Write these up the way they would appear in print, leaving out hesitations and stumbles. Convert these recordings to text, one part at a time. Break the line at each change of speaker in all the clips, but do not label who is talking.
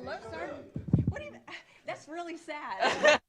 Hello, sir. What do you? That's really sad.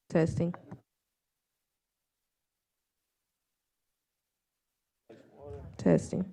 Testing. Testing.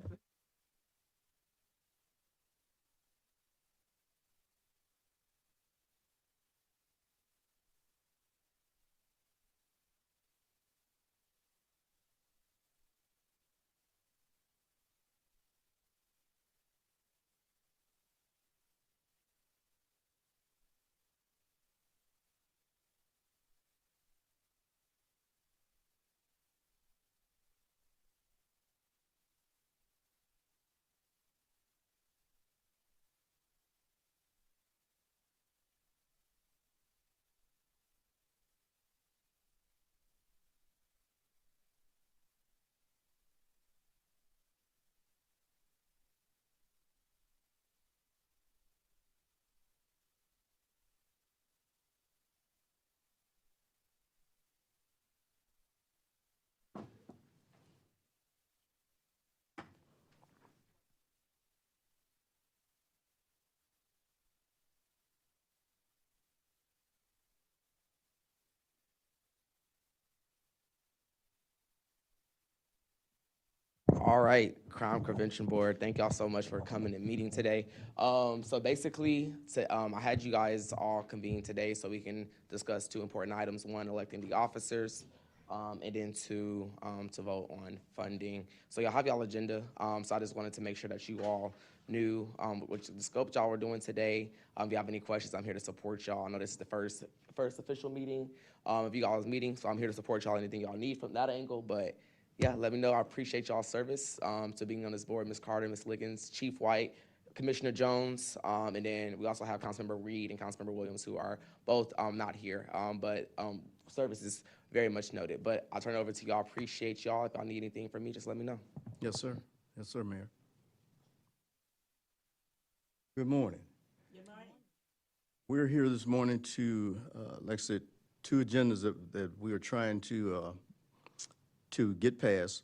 All right, Crime Prevention Board, thank y'all so much for coming and meeting today. So basically, I had you guys all convene today so we can discuss two important items. One, electing the officers, and then two, to vote on funding. So y'all have y'all agenda. So I just wanted to make sure that you all knew which the scope y'all were doing today. If you have any questions, I'm here to support y'all. I know this is the first official meeting of you guys' meeting, so I'm here to support y'all. Anything y'all need from that angle, but yeah, let me know. I appreciate y'all's service to being on this board, Ms. Carter, Ms. Liggins, Chief White, Commissioner Jones, and then we also have Councilmember Reed and Councilmember Williams, who are both not here, but service is very much noted. But I'll turn it over to y'all. Appreciate y'all. If y'all need anything from me, just let me know.
Yes, sir. Yes, sir, Mayor. Good morning.
Good morning.
We're here this morning to, like I said, two agendas that we are trying to get passed.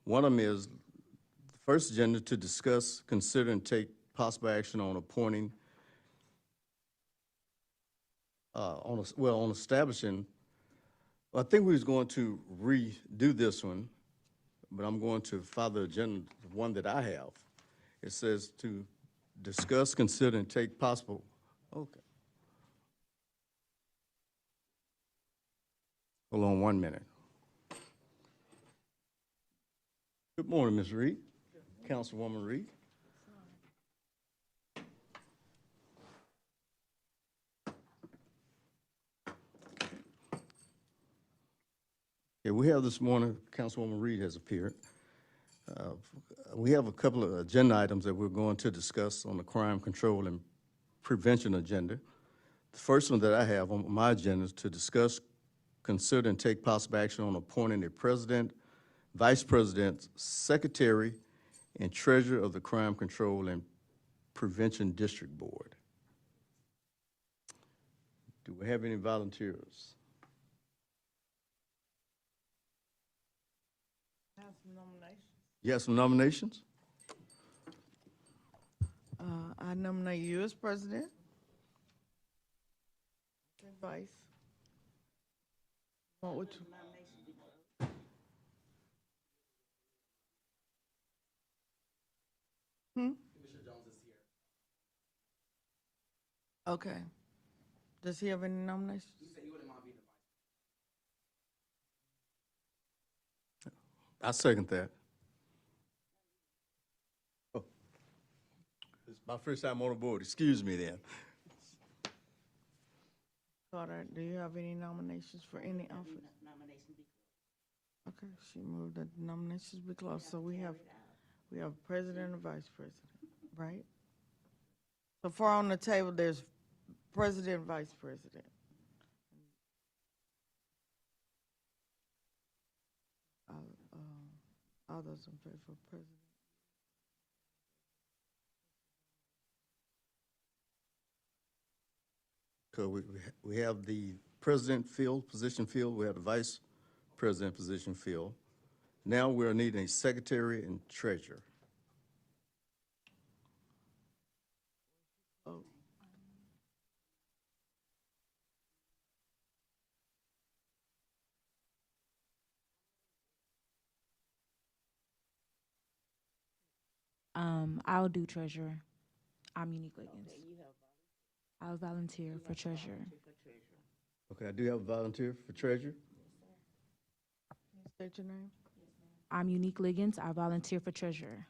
One of them is the first agenda to discuss, consider, and take possible action on appointing, on establishing. I think we was going to redo this one, but I'm going to follow the agenda, the one that I have. It says to discuss, consider, and take possible, okay. Hold on 1 minute. Good morning, Ms. Reed, Councilwoman Reed. Yeah, we have this morning, Councilwoman Reed has appeared. We have a couple of agenda items that we're going to discuss on the crime control and prevention agenda. The first one that I have on my agenda is to discuss, consider, and take possible action on appointing a president, vice president, secretary, and treasurer of the Crime Control and Prevention District Board. Do we have any volunteers?
Have some nominations.
You have some nominations?
I nominate you as president. And vice. Want which?
Commissioner Jones is here.
Okay. Does he have any nominations?
He said he wouldn't mind being the vice.
I second that. Oh. It's my first time on the board. Excuse me then.
Carter, do you have any nominations for any office? Okay, she moved that the nominations be closed. So we have president and vice president, right? So far on the table, there's president, vice president. All those in favor of president.
So we have the president position filled, we have the vice president position filled. Now we're needing a secretary and treasurer.
Oh,
I'll do treasurer. I'm Unique Liggins. I'll volunteer for treasurer.
Okay, I do have a volunteer for treasurer.
State your name,
I'm Unique Liggins. I volunteer for treasurer.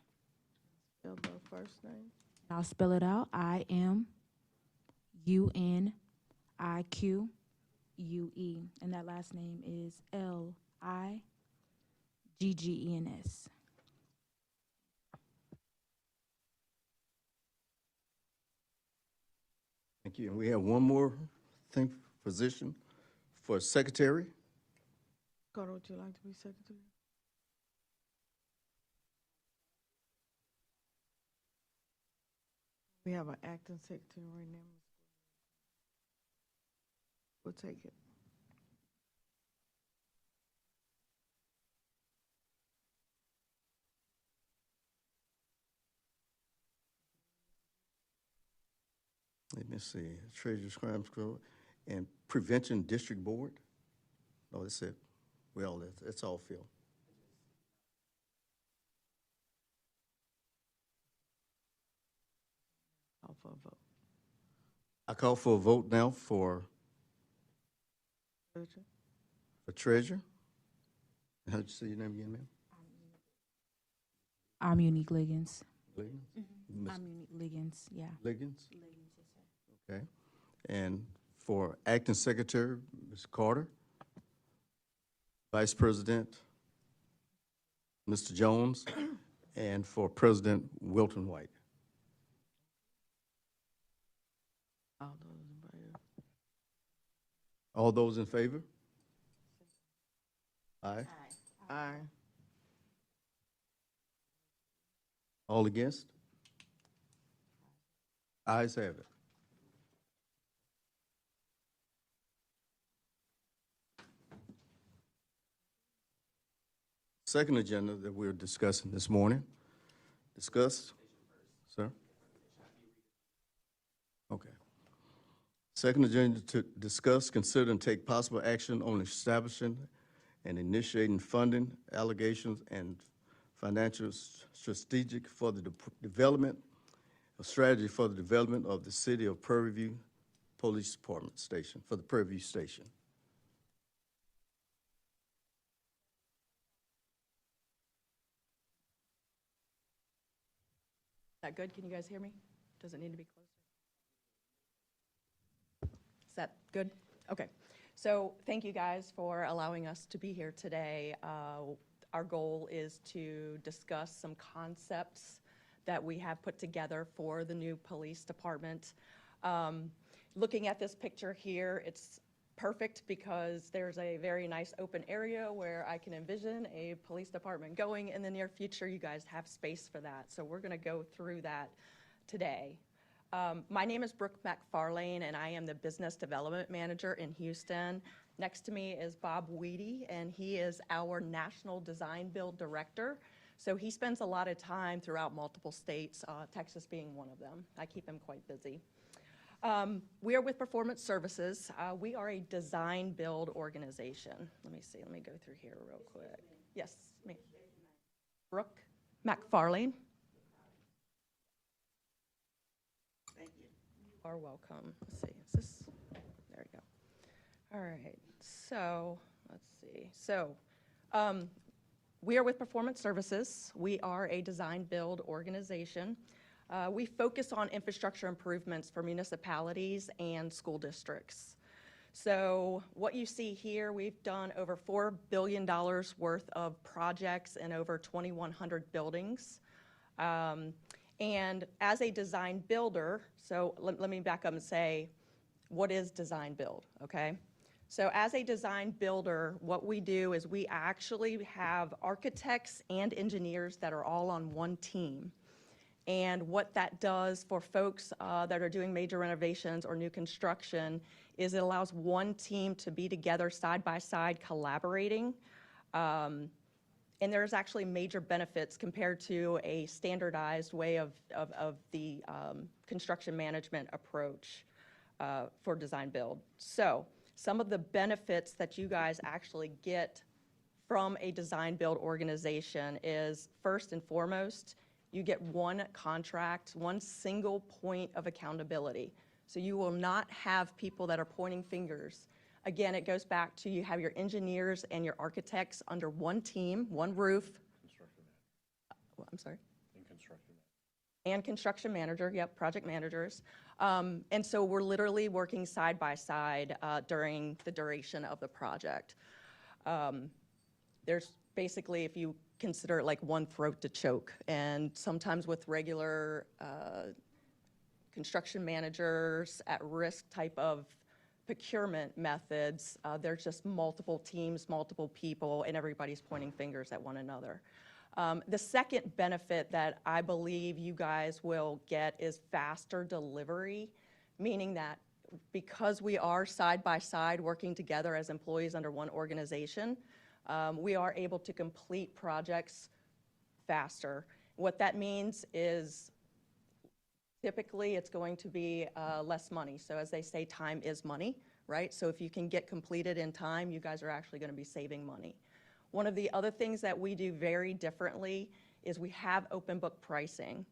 spell the first name.
I'll spell it out. IMUNIQUE. And that last name is LIGGENS.
Thank you. And we have one more position for secretary.
Carter, would you like to be secretary? We have an acting secretary right now. We'll take it.
Let me see, Treasurer's Crime Squad and Prevention District Board. Oh, that's it. Well, that's all filled.
Call for a vote.
I call for a vote now for
Treasurer?
treasurer. How'd you say your name again, ma'am?
I'm Unique Liggins.
Liggins? Ms.
I'm Unique Liggins, yeah.
Liggins? Okay. And for acting secretary, Ms. Carter. Vice President, Mr. Jones. And for President, Wilton White.
All those in favor?
All those in favor? Aye.
Aye.
All against? Ayes have it. Second agenda that we're discussing this morning. Discuss, sir? Okay. Second agenda to discuss, consider, and take possible action on establishing and initiating funding, allegations, and financial strategic for the development, a strategy for the development of the City of Prairie View Police Department Station, for the Prairie View Station.
Is that good? Can you guys hear me? Does it need to be closer? Is that good? Okay. So thank you guys for allowing us to be here today. Our goal is to discuss some concepts that we have put together for the new police department. Looking at this picture here, it's perfect because there's a very nice open area where I can envision a police department going in the near future. You guys have space for that. So we're going to go through that today. My name is Brooke McFarlane, and I am the Business Development Manager in Houston. Next to me is Bob Weedy, and he is our National Design Build Director. So he spends a lot of time throughout multiple states, Texas being one of them. I keep him quite busy. We are with Performance Services. We are a design build organization. Let me see, let me go through here real quick. Yes, me. Brooke McFarlane. Thank you. You are welcome. Let's see, is this, there we go. All right, so let's see. So we are with Performance Services. We are a design build organization. We focus on infrastructure improvements for municipalities and school districts. So what you see here, we've done over $4 billion worth of projects in over 2,100 buildings. And as a design builder, so let me back up and say, what is design build, okay? So as a design builder, what we do is we actually have architects and engineers that are all on one team. And what that does for folks that are doing major renovations or new construction is it allows one team to be together side by side collaborating. And there's actually major benefits compared to a standardized way of the construction management approach for design build. So some of the benefits that you guys actually get from a design build organization is, first and foremost, You get one contract, one single point of accountability. So you will not have people that are pointing fingers. Again, it goes back to you have your engineers and your architects under one team, one roof. I'm sorry? And construction manager, yep, project managers. And so we're literally working side by side during the duration of the project. There's basically, if you consider it like one throat to choke, and sometimes with regular construction managers at risk type of procurement methods, there's just multiple teams, multiple people, and everybody's pointing fingers at one another. The second benefit that I believe you guys will get is faster delivery, meaning that because we are side by side working together as employees under one organization, we are able to complete projects faster. What that means is typically it's going to be less money. So as they say, time is money, right? So if you can get completed in time, you guys are actually going to be saving money. One of the other things that we do very differently is we have open book pricing.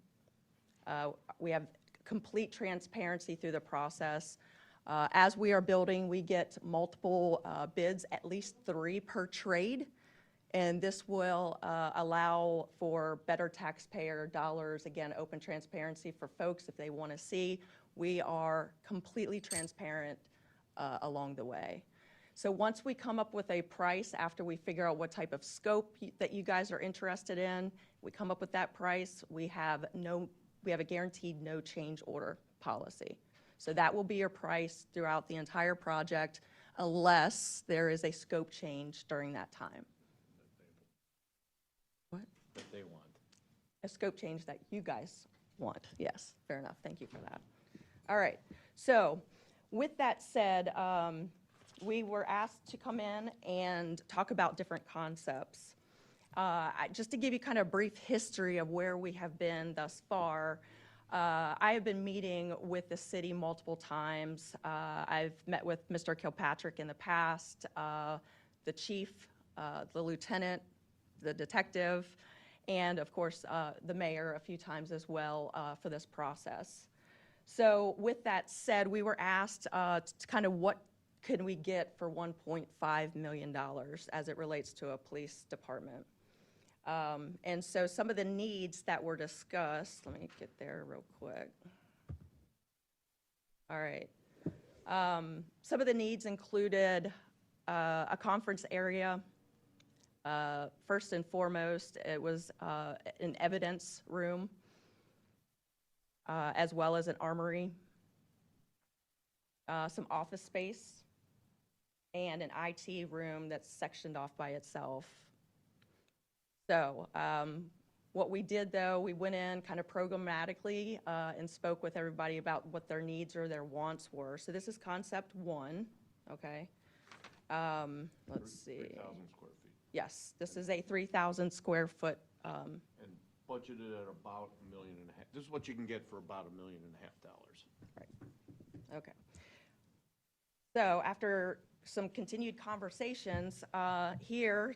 We have complete transparency through the process. As we are building, we get multiple bids, at least 3 per trade, and this will allow for better taxpayer dollars. Again, open transparency for folks if they want to see. We are completely transparent along the way. So once we come up with a price, after we figure out what type of scope that you guys are interested in, we come up with that price, we have a guaranteed no change order policy. So that will be your price throughout the entire project unless there is a scope change during that time. What?
That they want.
A scope change that you guys want. Yes, fair enough. Thank you for that. All right. So with that said, we were asked to come in and talk about different concepts. Just to give you kind of a brief history of where we have been thus far, I have been meeting with the city multiple times. I've met with Mr. Kilpatrick in the past, the chief, the lieutenant, the detective, and of course the mayor a few times as well for this process. So with that said, we were asked to kind of what can we get for $1.5 million as it relates to a police department. And so some of the needs that were discussed, let me get there real quick. All right. Some of the needs included a conference area. First and foremost, it was an evidence room, as well as an armory, some office space, and an IT room that's sectioned off by itself. So what we did, though, we went in kind of programmatically and spoke with everybody about what their needs or their wants were. So this is concept 1, okay? Let's see.
3,000 square feet.
Yes, this is a 3,000 square foot.
And budgeted at about $1.5 million. This is what you can get for about $1.5 million.
Right. Okay. So after some continued conversations here,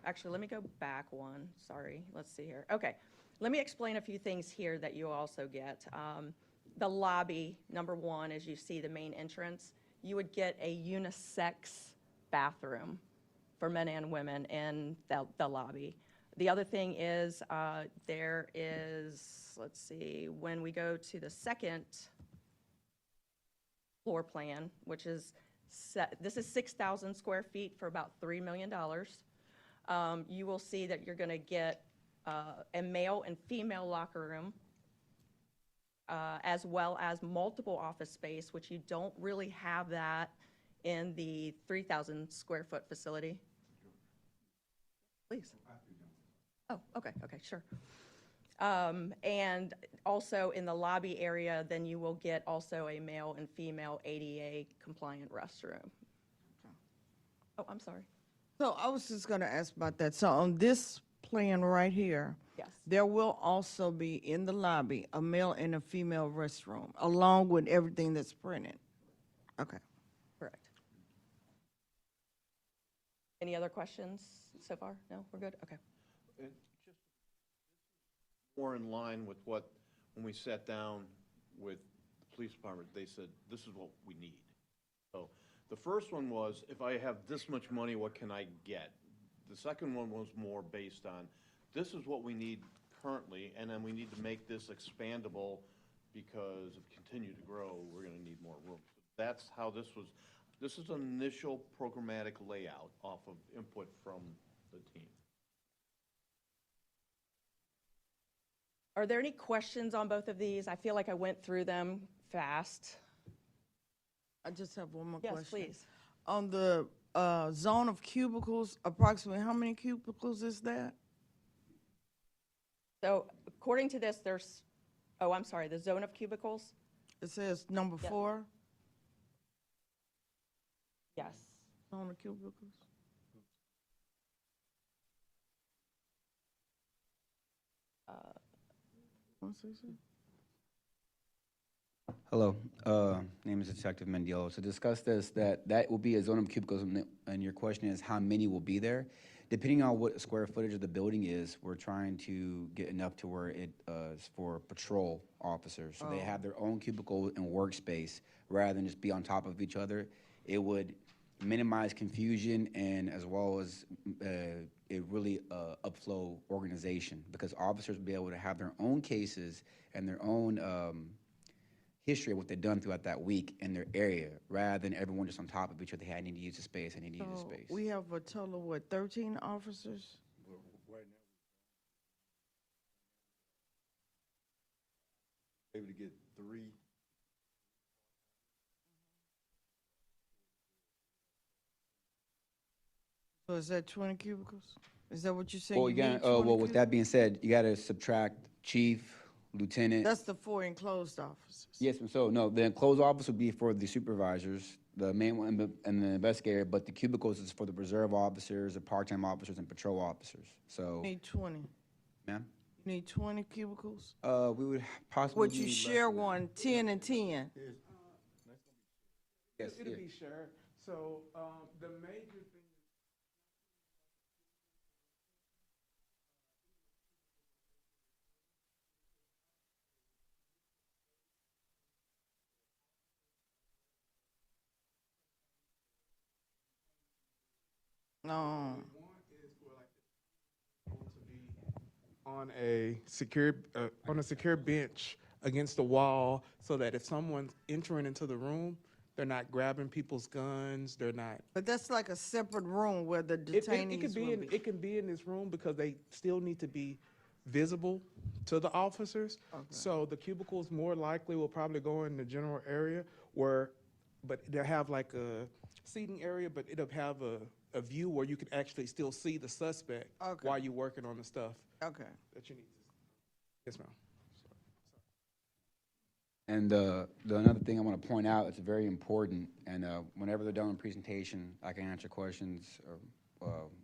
actually, let me go back one. Sorry. Let's see here. Okay. Let me explain a few things here that you also get. The lobby, number 1, as you see the main entrance, you would get a unisex bathroom for men and women in the lobby. The other thing is there is, let's see, when we go to the second floor plan, which is, this is 6,000 square feet for about $3 million. You will see that you're going to get a male and female locker room, as well as multiple office space, which you don't really have that in the 3,000 square foot facility. Please. Oh, okay, sure. And also in the lobby area, then you will get also a male and female ADA compliant restroom. Oh, I'm sorry.
So I was just going to ask about that. So on this plan right here,
Yes.
there will also be in the lobby a male and a female restroom, along with everything that's printed. Okay.
Correct. Any other questions so far? No, we're good? Okay.
more in line with what, when we sat down with the police department, they said, this is what we need. So the first one was, if I have this much money, what can I get? The second one was more based on, this is what we need currently, and then we need to make this expandable because if we continue to grow, we're gonna need more room. That's how this was, this is an initial programmatic layout off of input from the team.
Are there any questions on both of these? I feel like I went through them fast.
I just have one more
Yes,
question.
please.
On the zone of cubicles, approximately how many cubicles is that?
So according to this, there's, oh, I'm sorry, the zone of cubicles?
It says number
Yeah.
4,
Yes.
zone of cubicles. Want to say something?
Hello, name is Detective Mendiolo. To discuss this, that will be a zone of cubicles, and your question is how many will be there? Depending on what square footage of the building is, we're trying to get enough to where it is for patrol officers. So they have their own cubicle and workspace rather than just be on top of each other. It would minimize confusion and as well as it really upflow organization because officers will be able to have their own cases and their own history of what they've done throughout that week in their area, rather than everyone just on top of each other. Hey, I need to use the space. I need to use the
So
space.
we have a total of what, 13 officers?
Able to get 3.
So is that 20 cubicles? Is that what you're saying?
Well,
You
again,
need 20
well, with that being said, you got to subtract chief, lieutenant.
That's the 4 enclosed officers.
Yes, ma'am. So no, the enclosed office would be for the supervisors, the main one and the investigator, but the cubicles is for the reserve officers, the part-time officers, and patrol officers. So,
Need 20.
ma'am,
You need 20 cubicles?
we would possibly
Would you
need
share one, 10 and 10?
Yes,
It'll
yeah.
be shared. So, the major thing.
No.
One is for like to be on a secure bench against the wall, so that if someone's entering into the room, they're not grabbing people's guns. They're not.
But that's like a separate room where the
It
detainees
could be
will
in.
be.
It can be in this room because they still need to be visible to the officers. So the cubicles more likely will probably go in the general area but they'll have like a seating area, but it'll have a view where you can actually still see the suspect
Okay.
while you're working on the stuff
Okay.
that you need to. Yes, ma'am.
And the another thing I want to point out, it's very important, and whenever they're done with presentation, I can answer questions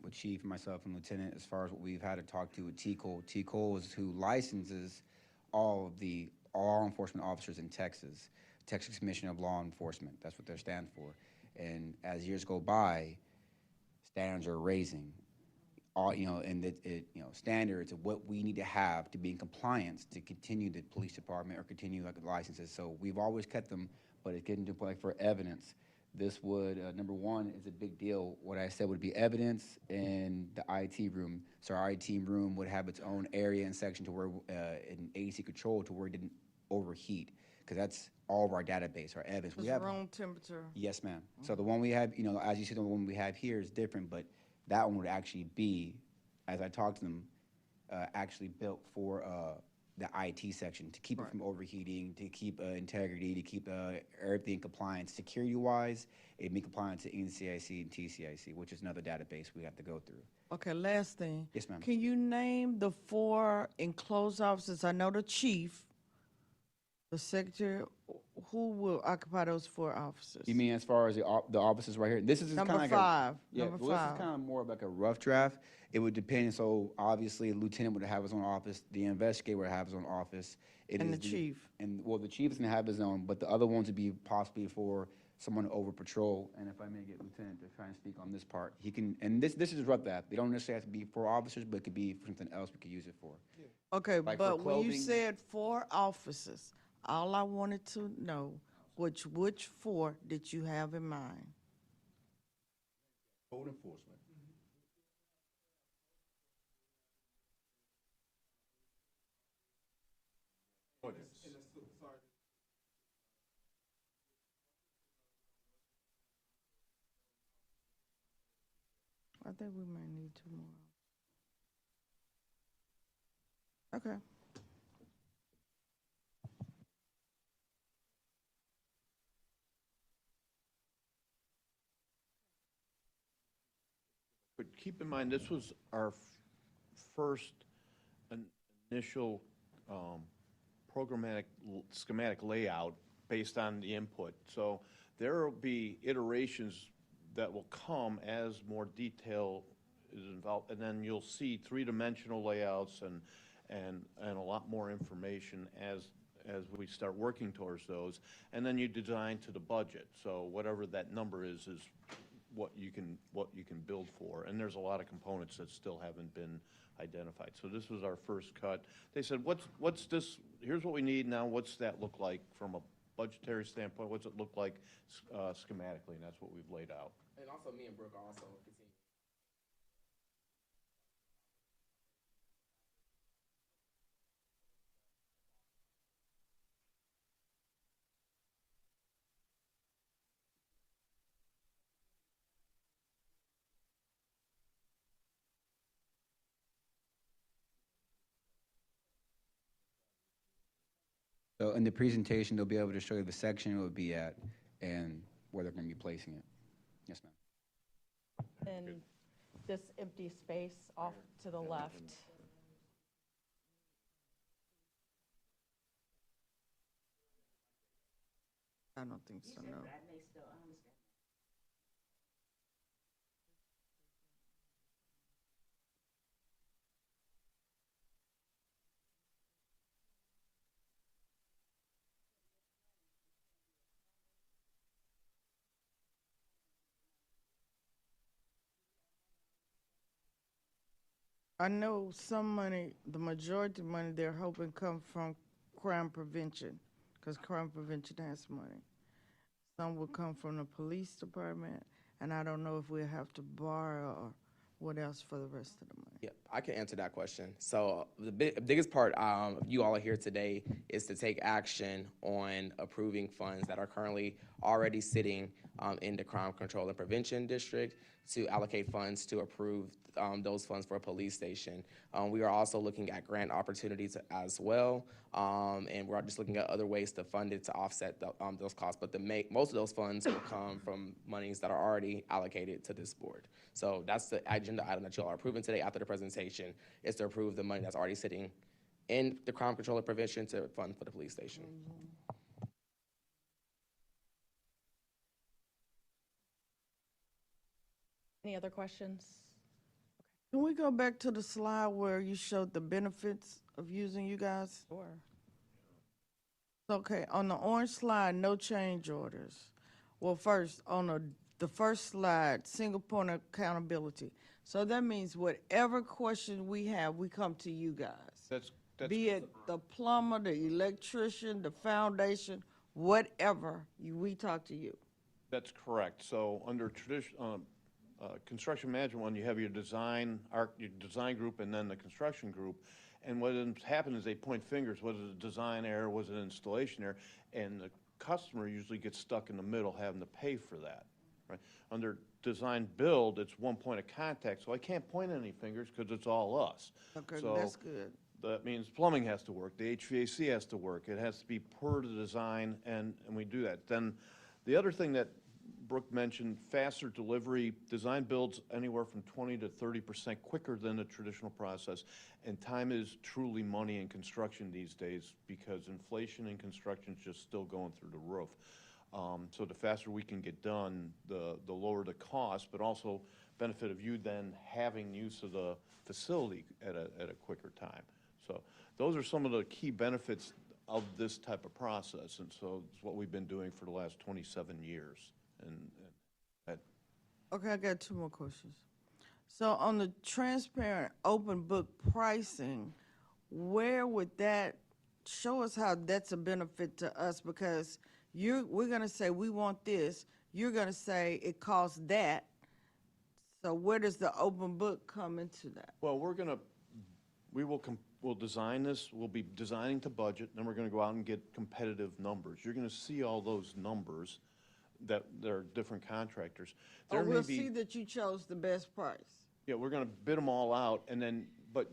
with Chief, myself, and Lieutenant as far as what we've had to talk to with TCOL. TCOL is who licenses all of the law enforcement officers in Texas, Texas Commission of Law Enforcement. That's what they stand for. And as years go by, standards are raising. Standards of what we need to have to be in compliance to continue the police department or continue like the licenses. So we've always kept them, but it's getting to like for evidence. This would, number one, is a big deal. What I said would be evidence in the IT room. So our IT room would have its own area and section to where, an AC control to where it didn't overheat, because that's all of our database, our evidence.
It's room temperature.
Yes, ma'am. So the one we have, as you see, the one we have here is different, but that one would actually be, as I talked to them, actually built for the IT section to keep it from overheating, to keep integrity, to keep everything in compliance. Security-wise, it'd be compliant to NCIC and TCIC, which is another database we have to go through.
Okay, last thing.
Yes, ma'am.
Can you name the 4 enclosed officers? I know the chief, the secretary. Who will occupy those 4 officers?
You mean as far as the officers right here? This is kind
Number
of like
5.
Yeah,
Number
well, this
5.
is kind of more of like a rough draft. It would depend. So obviously, the lieutenant would have his own office. The investigator would have his own office.
And the chief.
And well, the chief is gonna have his own, but the other ones would be possibly for someone over patrol, and if I may get Lieutenant to try and speak on this part, he can, and this is rough that. They don't necessarily have to be for officers, but it could be for something else we could use it for.
Okay,
Like for
but when you
clothing-
said 4 officers, all I wanted to know, which 4 did you have in mind?
Code enforcement.
I think we might need 2 more. Okay.
But keep in mind, this was our first initial programmatic schematic layout based on the input. So there will be iterations that will come as more detail is involved, and then you'll see three-dimensional layouts and a lot more information as we start working towards those. And then you design to the budget. So whatever that number is what you can build for. And there's a lot of components that still haven't been identified. So this was our first cut. They said, what's this, here's what we need now, what's that look like from a budgetary standpoint, what's it look like schematically, and that's what we've laid out.
And also, me and Brooke are also continue.
So in the presentation, they'll be able to show you the section it would be at and where they're gonna be placing it. Yes, ma'am.
And this empty space off to the left.
I don't think so, no. I know some money, the majority of money they're hoping come from crime prevention, because crime prevention has money. Some will come from the police department, and I don't know if we'll have to borrow or what else for the rest of the money.
Yeah, I can answer that question. So the biggest part you all are here today is to take action on approving funds that are currently already sitting in the Crime Control and Prevention District to allocate funds to approve those funds for a police station. We are also looking at grant opportunities as well, and we're just looking at other ways to fund it to offset those costs. But most of those funds will come from monies that are already allocated to this board. So that's the agenda item that you all are approving today after the presentation, is to approve the money that's already sitting in the Crime Control and Prevention to fund for the police station.
Any other questions?
Can we go back to the slide where you showed the benefits of using you guys?
Sure.
Okay, on the orange slide, no change orders. Well, first, on the first slide, single point of accountability. So that means whatever question we have, we come to you guys.
That's
Be it the plumber, the electrician, the foundation, whatever, we talk to you.
That's correct. So under construction management one, you have your design group and then the construction group. And what ends up happening is they point fingers, was it a design error, was it an installation error? And the customer usually gets stuck in the middle having to pay for that, right? Under design build, it's one point of contact, so I can't point any fingers because it's all us.
Okay,
So
that's good.
that means plumbing has to work, the HVAC has to work, it has to be per the design, and we do that. Then the other thing that Brooke mentioned, faster delivery, design builds anywhere from 20 to 30% quicker than the traditional process. And time is truly money in construction these days because inflation in construction is just still going through the roof. So the faster we can get done, the lower the cost, but also benefit of you then having use of the facility at a quicker time. So those are some of the key benefits of this type of process, and so it's what we've been doing for the last 27 years. And that,
Okay, I got 2 more questions. So on the transparent open book pricing, where would that, show us how that's a benefit to us? Because we're gonna say, we want this, you're gonna say it costs that. So where does the open book come into that?
well, we'll design this, we'll be designing to budget, then we're gonna go out and get competitive numbers. You're gonna see all those numbers that there are different contractors.
Oh,
There may
we'll
be-
see that you chose the best price.
Yeah, we're gonna bid them all out, and then, but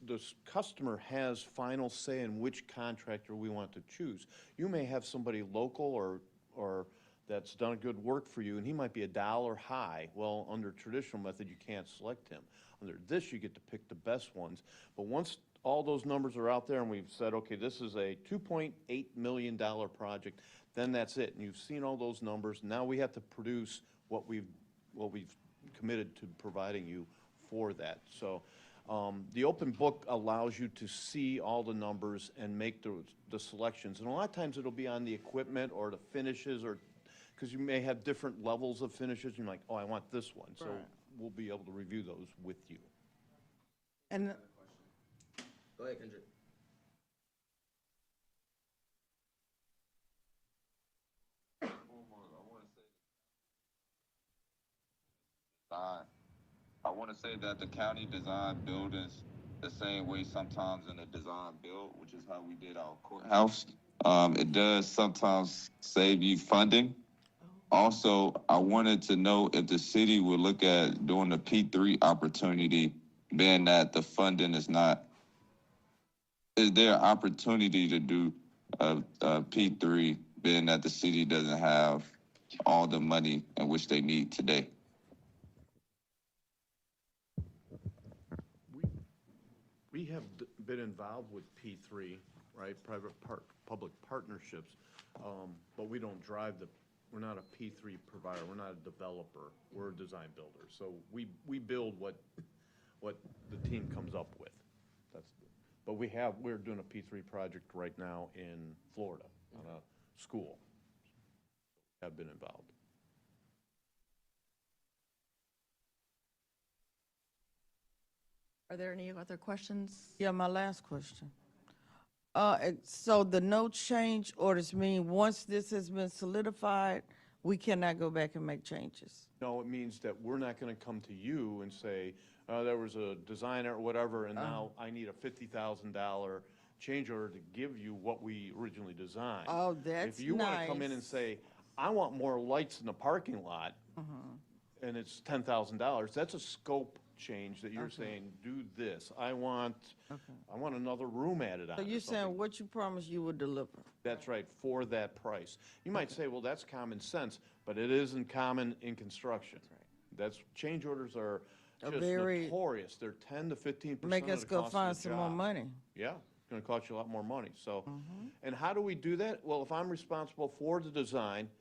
the customer has final say in which contractor we want to choose. You may have somebody local or that's done good work for you, and he might be $1 high. Well, under traditional method, you can't select him. Under this, you get to pick the best ones. But once all those numbers are out there and we've said, okay, this is a $2.8 million project, then that's it. And you've seen all those numbers. Now we have to produce what we've committed to providing you for that. So the open book allows you to see all the numbers and make the selections. And a lot of times it'll be on the equipment or the finishes, or because you may have different levels of finishes. You're like, oh, I want this one. So
Right.
we'll be able to review those with you.
And
Go ahead, Kendrick.
I want to say that the county design buildings the same way sometimes in the design build, which is how we did our courthouse. It does sometimes save you funding. Also, I wanted to know if the city would look at doing the P3 opportunity, being that the funding is not. Is there an opportunity to do a P3, being that the city doesn't have all the money in which they need today?
We have been involved with P3, right, public partnerships, but we don't drive we're not a P3 provider, we're not a developer, we're a design builder. So we build what the team comes up with. But we're doing a P3 project right now in Florida on a school. Have been involved.
Are there any other questions?
yeah, my last question. So the no change orders mean once this has been solidified, we cannot go back and make changes?
No, it means that we're not gonna come to you and say, there was a designer or whatever, and now I need a $50,000 change order to give you what we originally designed.
Oh, that's
If you wanna come in and
nice.
say, I want more lights in the parking lot, and it's $10,000, that's a scope change that you're saying, do this. I want another room added on.
So
or
you're
something.
saying what you promised you would deliver?
That's right, for that price. You might say, well, that's common sense, but it isn't common in construction. That's, change orders are just
very-
notorious. They're 10 to 15%
Make
of
us
the
go
cost of
find
the
some more
job.
money.
Yeah, it's gonna cost you a lot more money, so. And how do we do that? Well, if I'm responsible for the design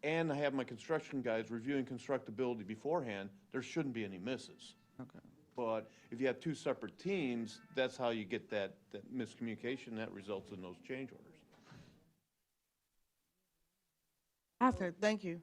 and I have my construction guys reviewing constructability beforehand, there shouldn't be any misses.
Okay.
But if you have two separate teams, that's how you get that miscommunication, that results in those change orders.
Okay, thank you.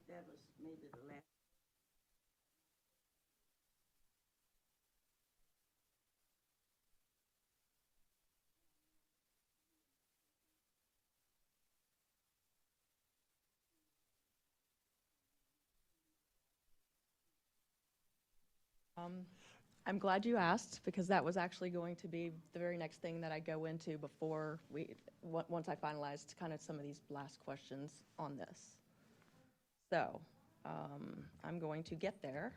I'm glad you asked, because that was actually going to be the very next thing that I go into before once I finalized kind of some of these last questions on this. So, I'm going to get there.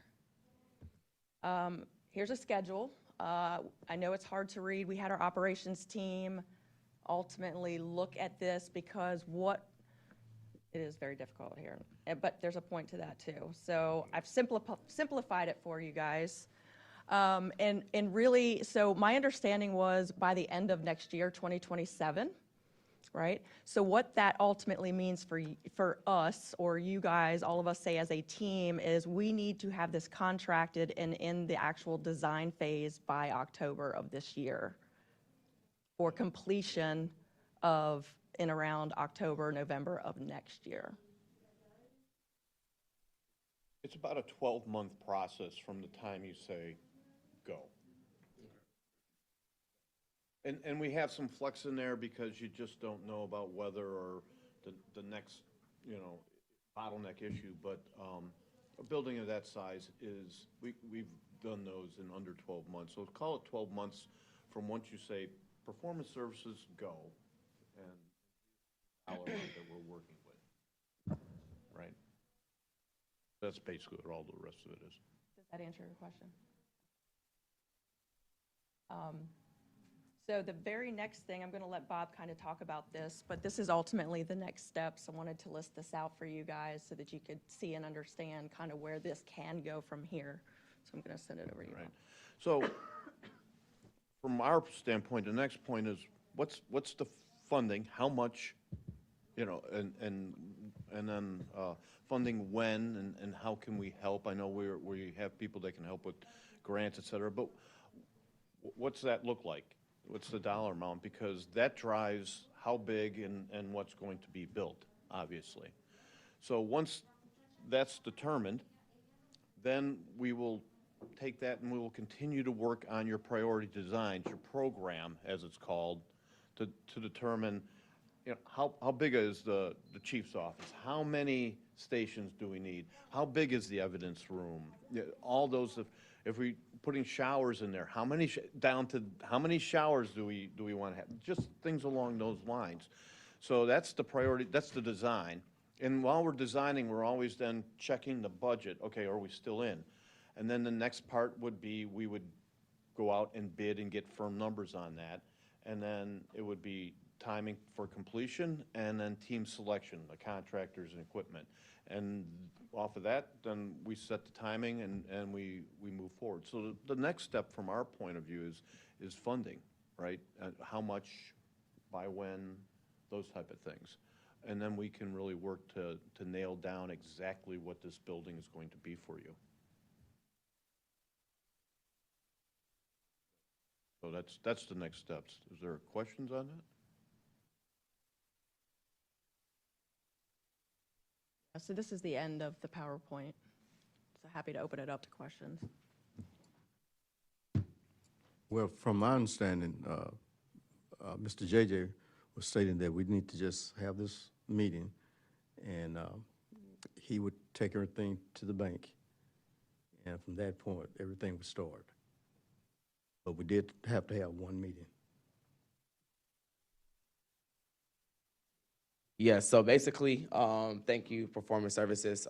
Here's a schedule. I know it's hard to read. We had our operations team ultimately look at this because it is very difficult here, but there's a point to that too. So I've simplified it for you guys. And really, so my understanding was by the end of next year, 2027, right? So what that ultimately means for us, or you guys, all of us say as a team, is we need to have this contracted and in the actual design phase by October of this year for completion of in around October, November of next year.
It's about a 12-month process from the time you say, go. And we have some flex in there because you just don't know about weather or the next, bottleneck issue, but a building of that size is, we've done those in under 12 months. So call it 12 months from once you say, performance services, go, and hour that we're working with, right? That's basically what all the rest of it is.
Does that answer your question? So the very next thing, I'm going to let Bob kind of talk about this, but this is ultimately the next steps. I wanted to list this out for you guys so that you could see and understand kind of where this can go from here. So I'm going to send it over to you.
Right. So from our standpoint, the next point is what's the funding, how much, and then funding when and how can we help? I know we have people that can help with grants, et cetera, but what's that look like? What's the dollar amount? Because that drives how big and what's going to be built, obviously. So once that's determined, then we will take that and we will continue to work on your priority designs, your program, as it's called, to determine, how big is the chief's office? How many stations do we need? How big is the evidence room? All those, if we putting showers in there, how many showers do we want to have? Just things along those lines. So that's the priority, that's the design. And while we're designing, we're always then checking the budget. Okay, are we still in? And then the next part would be we would go out and bid and get firm numbers on that. And then it would be timing for completion and then team selection, the contractors and equipment. And off of that, then we set the timing and we move forward. So the next step from our point of view is funding, right? How much, by when, those type of things. And then we can really work to nail down exactly what this building is going to be for you. So that's the next steps. Is there questions on that?
So this is the end of the PowerPoint. So happy to open it up to questions.
Well, from my understanding, Mr. JJ was stating that we need to just have this meeting, and he would take everything to the bank, and from that point, everything would start. But we did have to have one meeting.
Yeah, so basically, thank you, Performance Services.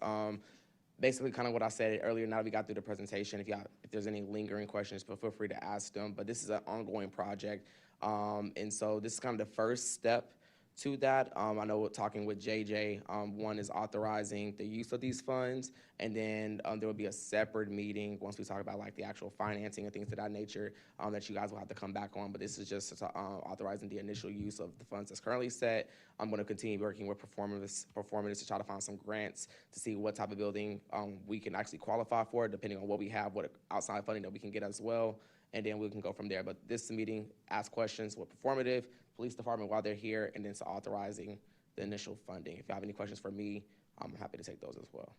Basically, kind of what I said earlier, now that we got through the presentation, if there's any lingering questions, but feel free to ask them. But this is an ongoing project. And so this is kind of the first step to that. I know talking with JJ, one is authorizing the use of these funds, and then there will be a separate meeting once we talk about like the actual financing and things of that nature that you guys will have to come back on. But this is just authorizing the initial use of the funds that's currently set. I'm going to continue working with Performance to try to find some grants to see what type of building we can actually qualify for, depending on what we have, what outside funding that we can get as well. And then we can go from there. But this meeting, ask questions with Performative, Police Department while they're here, and then it's authorizing the initial funding. If you have any questions for me, I'm happy to take those as well.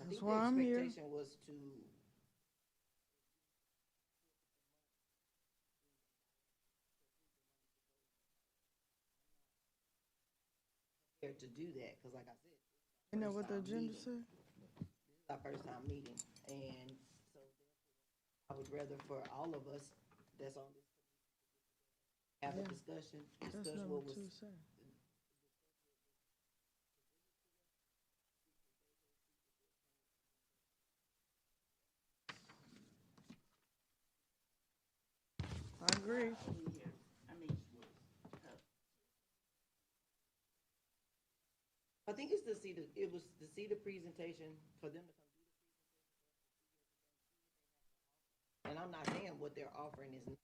That's why I'm here.
expectation was to do that, because like I said,
Isn't that what the
first time
agenda
meeting.
said?
This is our first time meeting, and so I would rather for all of us that's on this, have a
Yeah.
discussion,
That's
discuss
number
what was,
2 said. I agree.
I think it's to see it was to see the presentation, for them to come do the presentation. And I'm not saying what they're offering is.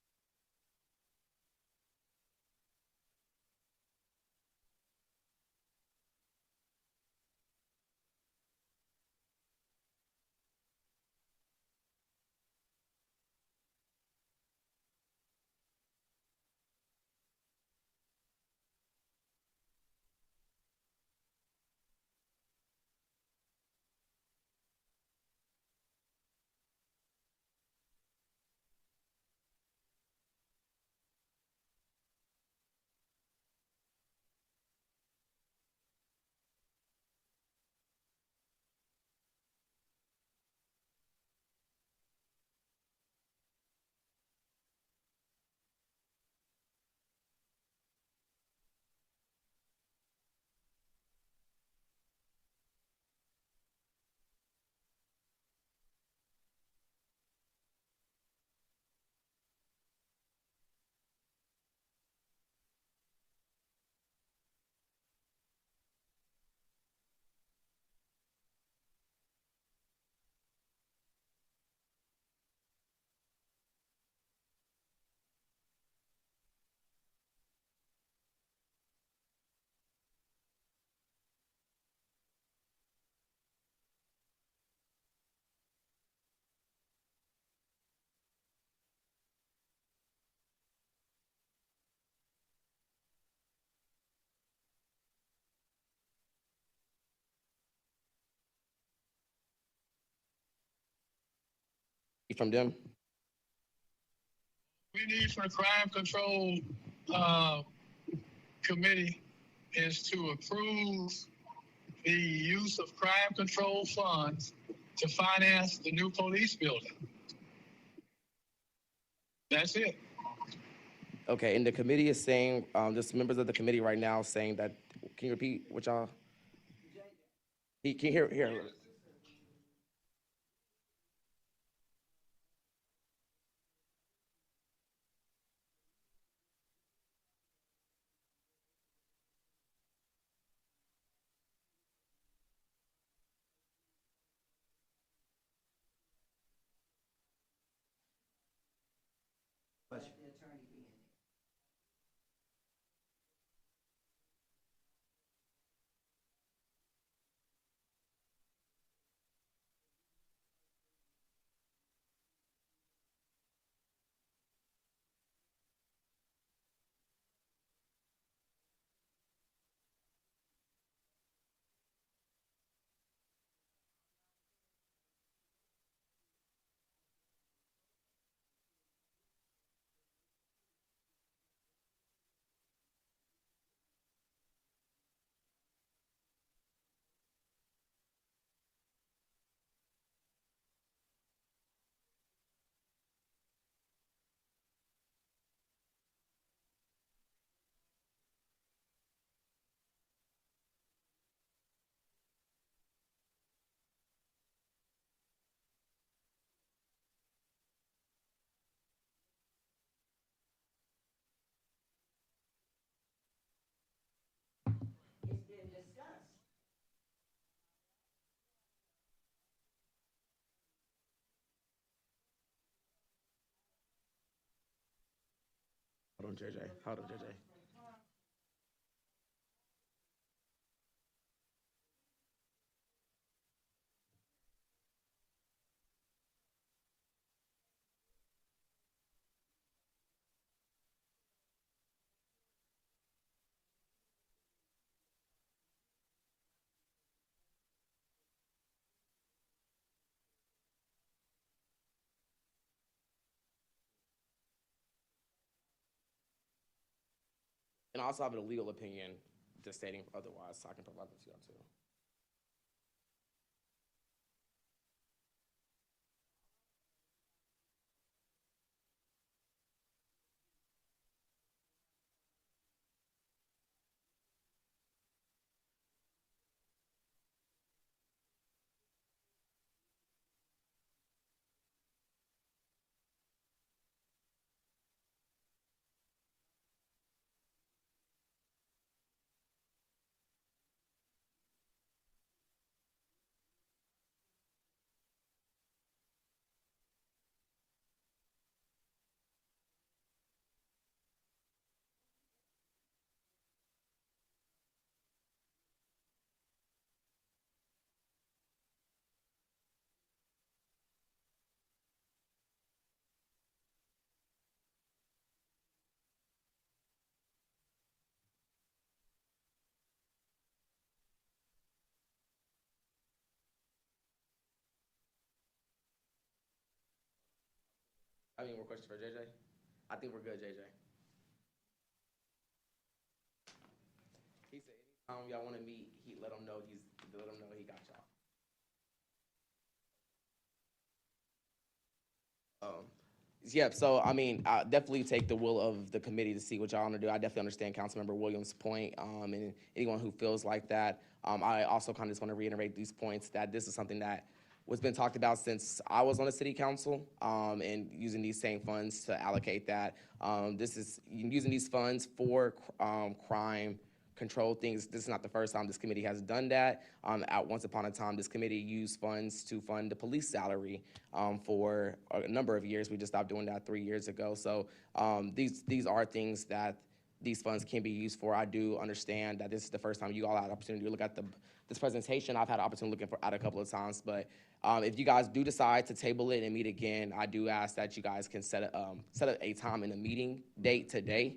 From them?
We need for the crime control committee is to approve the use of crime control funds to finance the new police building. That's it.
Okay, and the committee is saying, just members of the committee right now saying that, can you repeat what y'all? Can you hear? Hold on, JJ. Hold on, JJ. And I also have a legal opinion just stating otherwise, so I can provide that to y'all too. I have any more questions for JJ? I think we're good, JJ. He said anytime y'all want to meet, let him know he got y'all. Yeah, so I mean, I definitely take the will of the committee to see what y'all want to do. I definitely understand Councilmember Williams' point, and anyone who feels like that. I also kind of just want to reiterate these points that this is something that was been talked about since I was on the city council, and using these same funds to allocate that. This is using these funds for crime control things. This is not the first time this committee has done that. Once upon a time, this committee used funds to fund the police salary for a number of years. We just stopped doing that 3 years ago. So these are things that these funds can be used for. I do understand that this is the first time you all had an opportunity to look at this presentation. I've had an opportunity looking at it a couple of times, but if you guys do decide to table it and meet again, I do ask that you guys can set a time in a meeting date today,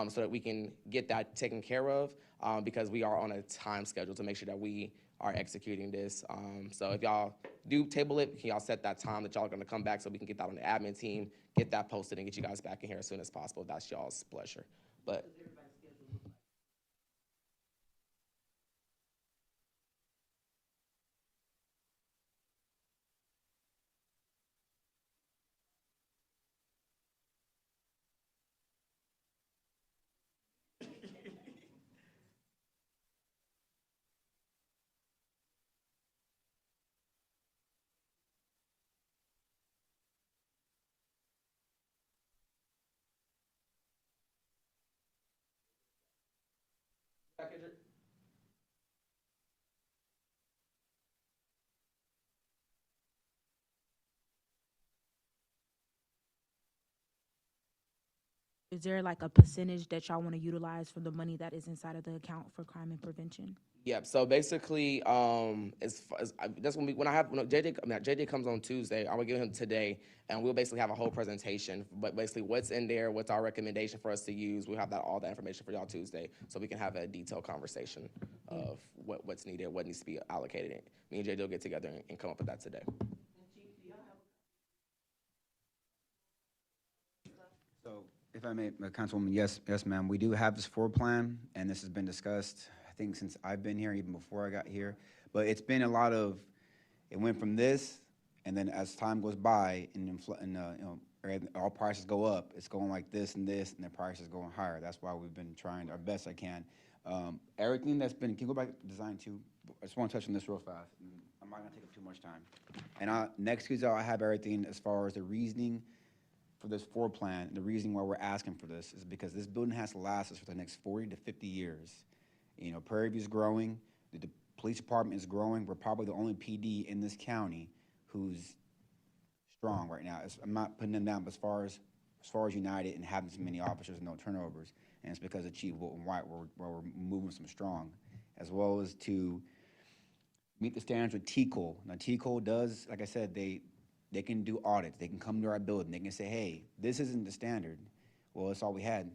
so that we can get that taken care of, because we are on a time schedule to make sure that we are executing this. So if y'all do table it, can y'all set that time that y'all are gonna come back so we can get that on the admin team, get that posted, and get you guys back in here as soon as possible. That's y'all's pleasure. But
Is there like a percentage that y'all want to utilize from the money that is inside of the account for crime and prevention?
Yep. So basically, that's when JJ comes on Tuesday. I'm gonna give him today, and we'll basically have a whole presentation. But basically, what's in there, what's our recommendation for us to use. We'll have all that information for y'all Tuesday, so we can have a detailed conversation of what's needed, what needs to be allocated. Me and JJ will get together and come up with that today.
So, if I may, Councilwoman, yes, ma'am, we do have this floor plan, and this has been discussed, I think, since I've been here, even before I got here. But it's been a lot of, it went from this, and then as time goes by, and all prices go up, it's going like this, and the price is going higher. That's why we've been trying our best I can. Everything that's been, can you go back to design too? I just want to touch on this real fast. I'm not gonna take up too much time. And next Tuesday, I'll have everything as far as the reasoning for this floor plan. The reason why we're asking for this is because this building has to last us for the next 40 to 50 years. Prairie View is growing, the police department is growing. We're probably the only PD in this county who's strong right now. I'm not putting them down, but as far as United and having so many officers and no turnovers, and it's because of Chief Wilton White where we're moving some strong, as well as to meet the standards with TCOL. Now TCOL does, like I said, they can do audits. They can come to our building. They can say, hey, this isn't the standard. Well, that's all we had.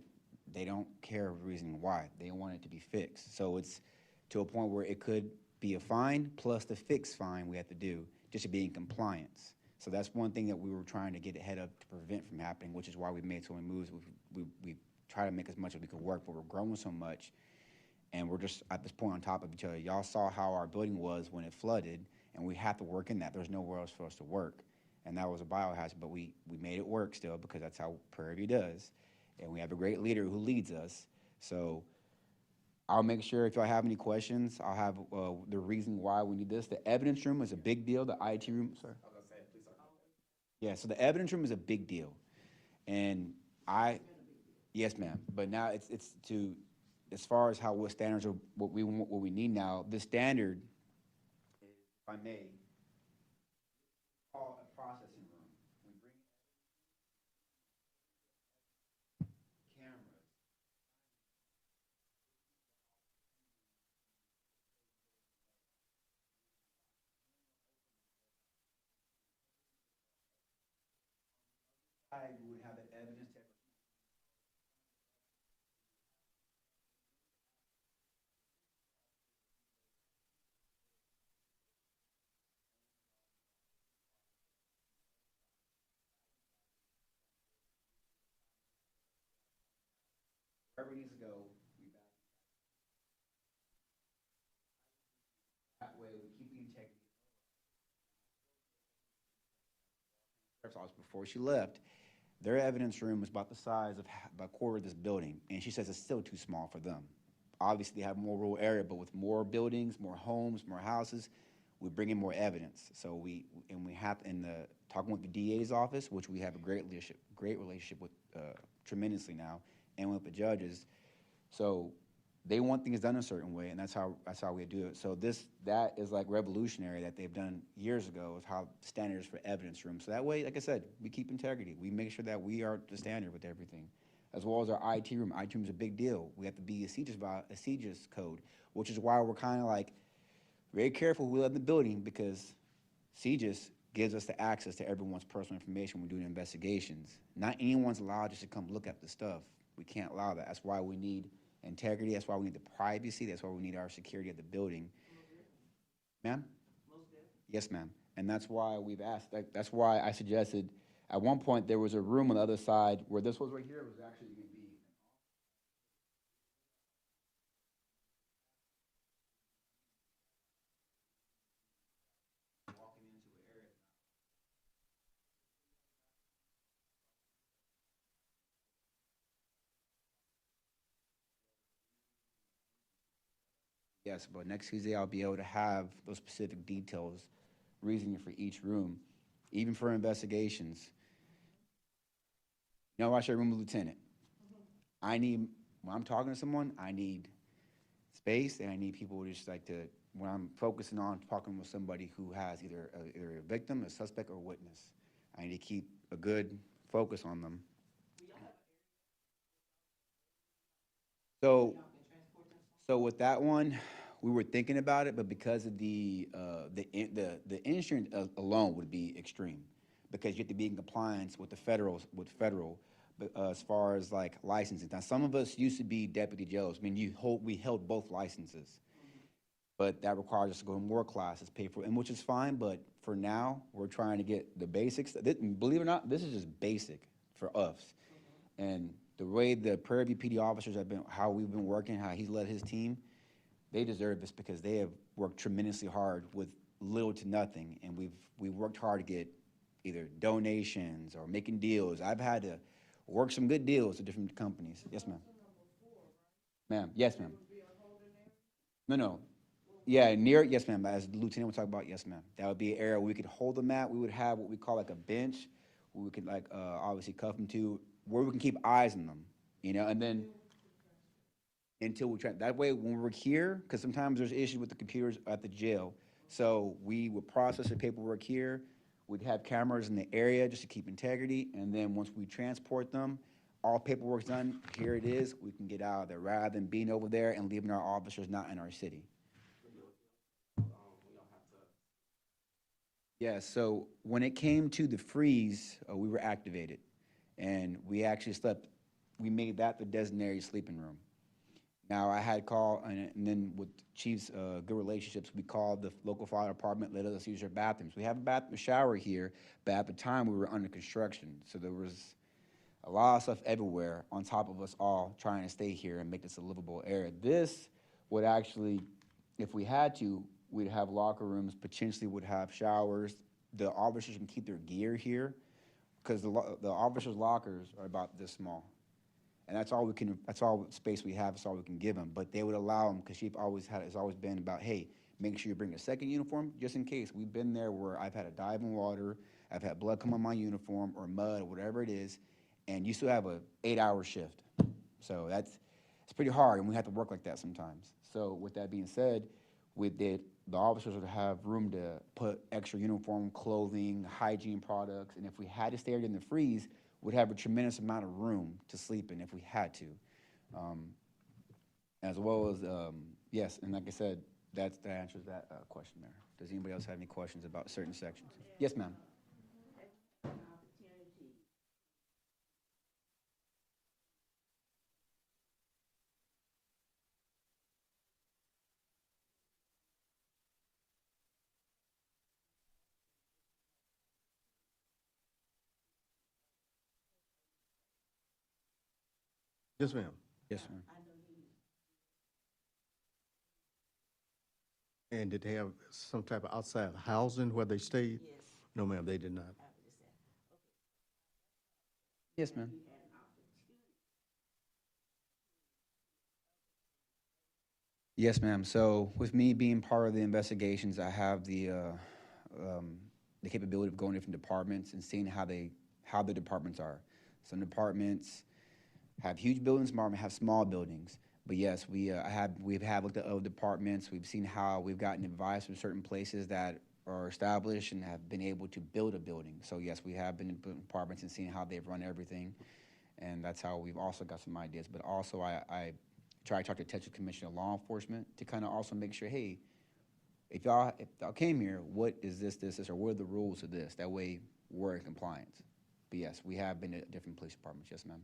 They don't care the reason why. They want it to be fixed. So it's to a point where it could be a fine plus the fixed fine we have to do just to be in compliance. So that's one thing that we were trying to get ahead of to prevent from happening, which is why we made so many moves. We tried try to make as much as we could work, but we're growing so much, and we're just at this point on top of each other. Y'all saw how our building was when it flooded, and we have to work in that. There's nowhere else for us to work, and that was a biohazard, but we made it work still because that's how Prairie View does, and we have a great leader who leads us. So I'll make sure if y'all have any questions, I'll have the reason why we need this. The evidence room is a big deal. The IT room, sir. Yeah, so the evidence room is a big deal, and yes, ma'am. But now it's to, as far as what standards are, what we need now. The standard, if I may, call a processing room. We bring cameras. We would have the evidence to wherever it needs to go, we back. That way we keep the integrity. Sheriff's office before she left, their evidence room was about the size of about a quarter of this building, and she says it's still too small for them. Obviously, they have more rural area, but with more buildings, more homes, more houses, we bring in more evidence. So we have talking with the DA's office, which we have a great relationship with tremendously now, and with the judges. So they want things done a certain way, and that's how we do it. So that is like revolutionary that they've done years ago, is how standards for evidence rooms. So that way, like I said, we keep integrity. We make sure that we are the standard with everything, as well as our IT room. IT room is a big deal. We have to be a CJIS code, which is why we're kind of like very careful who we let in the building, because CJIS gives us the access to everyone's personal information when we're doing investigations. Not anyone's allowed just to come look at the stuff. We can't allow that. That's why we need integrity. That's why we need the privacy. That's why we need our security of the building. Ma'am? Yes, ma'am. And that's why we've asked, that's why I suggested, at one point, there was a room on the other side where this was right here, was actually going to be. Walking into an area. Yes, but next Tuesday I'll be able to have those specific details, reasoning for each room, even for investigations. You know, I should room a lieutenant. When I'm talking to someone, I need space, and I need people who just like to, when I'm focusing on talking with somebody who has either a victim, a suspect, or a witness, I need to keep a good focus on them. So with that one, we were thinking about it, but because of the insurance alone would be extreme, because you have to be in compliance with the federal, as far as like licensing. Now, some of us used to be deputy jailers. I mean, we held both licenses, but that requires us to go to more classes, pay for, and which is fine. But for now, we're trying to get the basics. Believe it or not, this is just basic for us. And the way the Prairie View PD officers have been, how we've been working, how he's led his team, they deserve this because they have worked tremendously hard with little to nothing, and we've worked hard to get either donations or making deals. I've had to work some good deals with different companies. Yes, ma'am. Ma'am, yes, ma'am. No. Yeah, yes, ma'am. As the lieutenant will talk about, yes, ma'am. That would be an area where we could hold them at. We would have what we call like a bench, where we could like obviously cuff them to, where we can keep eyes on them, and then until we try. That way, when we're here, because sometimes there's issues with the computers at the jail, so we would process the paperwork here. We'd have cameras in the area just to keep integrity, and then once we transport them, all paperwork's done, here it is, we can get out of there, rather than being over there and leaving our officers not in our city. Yeah, so when it came to the freeze, we were activated, and we actually we made that the designated sleeping room. Now, I had called, and then with Chief's good relationships, we called the local fire department, let us use their bathrooms. We have a shower here, but at the time, we were under construction, so there was a lot of stuff everywhere on top of us all trying to stay here and make this a livable area. This would actually, if we had to, we'd have locker rooms, potentially would have showers. The officers can keep their gear here because the officers' lockers are about this small. And that's all that's all space we have, that's all we can give them. But they would allow them, because it's always been about, hey, make sure you bring a second uniform, just in case. We've been there where I've had to dive in water, I've had blood come on my uniform, or mud, or whatever it is, and you still have a 8-hour shift. So it's pretty hard, and we have to work like that sometimes. So with that being said, the officers would have room to put extra uniform, clothing, hygiene products, and if we had to stay in the freeze, we'd have a tremendous amount of room to sleep in if we had to. As well as, yes, and like I said, that answers that question there. Does anybody else have any questions about certain sections? Yes, ma'am.
Yes, ma'am.
Yes, ma'am.
And did they have some type of outside housing where they stayed?
Yes.
No, ma'am, they did not.
Yes, ma'am. Yes, ma'am. So with me being part of the investigations, I have the capability of going to different departments and seeing how the departments are. Some departments have huge buildings, some departments have small buildings. But yes, we've looked at other departments. We've seen how we've gotten advice from certain places that are established and have been able to build a building. So yes, we have been in departments and seen how they've run everything. And that's how we've also got some ideas. But also I try to talk to Texas Commission of Law Enforcement to kind of also make sure, hey, if y'all came here, what is this, or what are the rules of this? That way we're in compliance. But yes, we have been to different police departments. Yes, ma'am.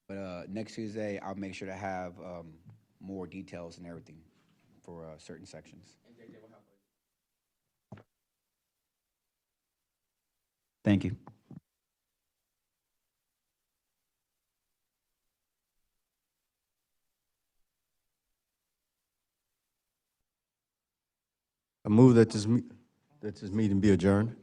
But next Tuesday, I'll make sure to have more details and everything for certain sections. Thank you.
I move that this meeting be adjourned.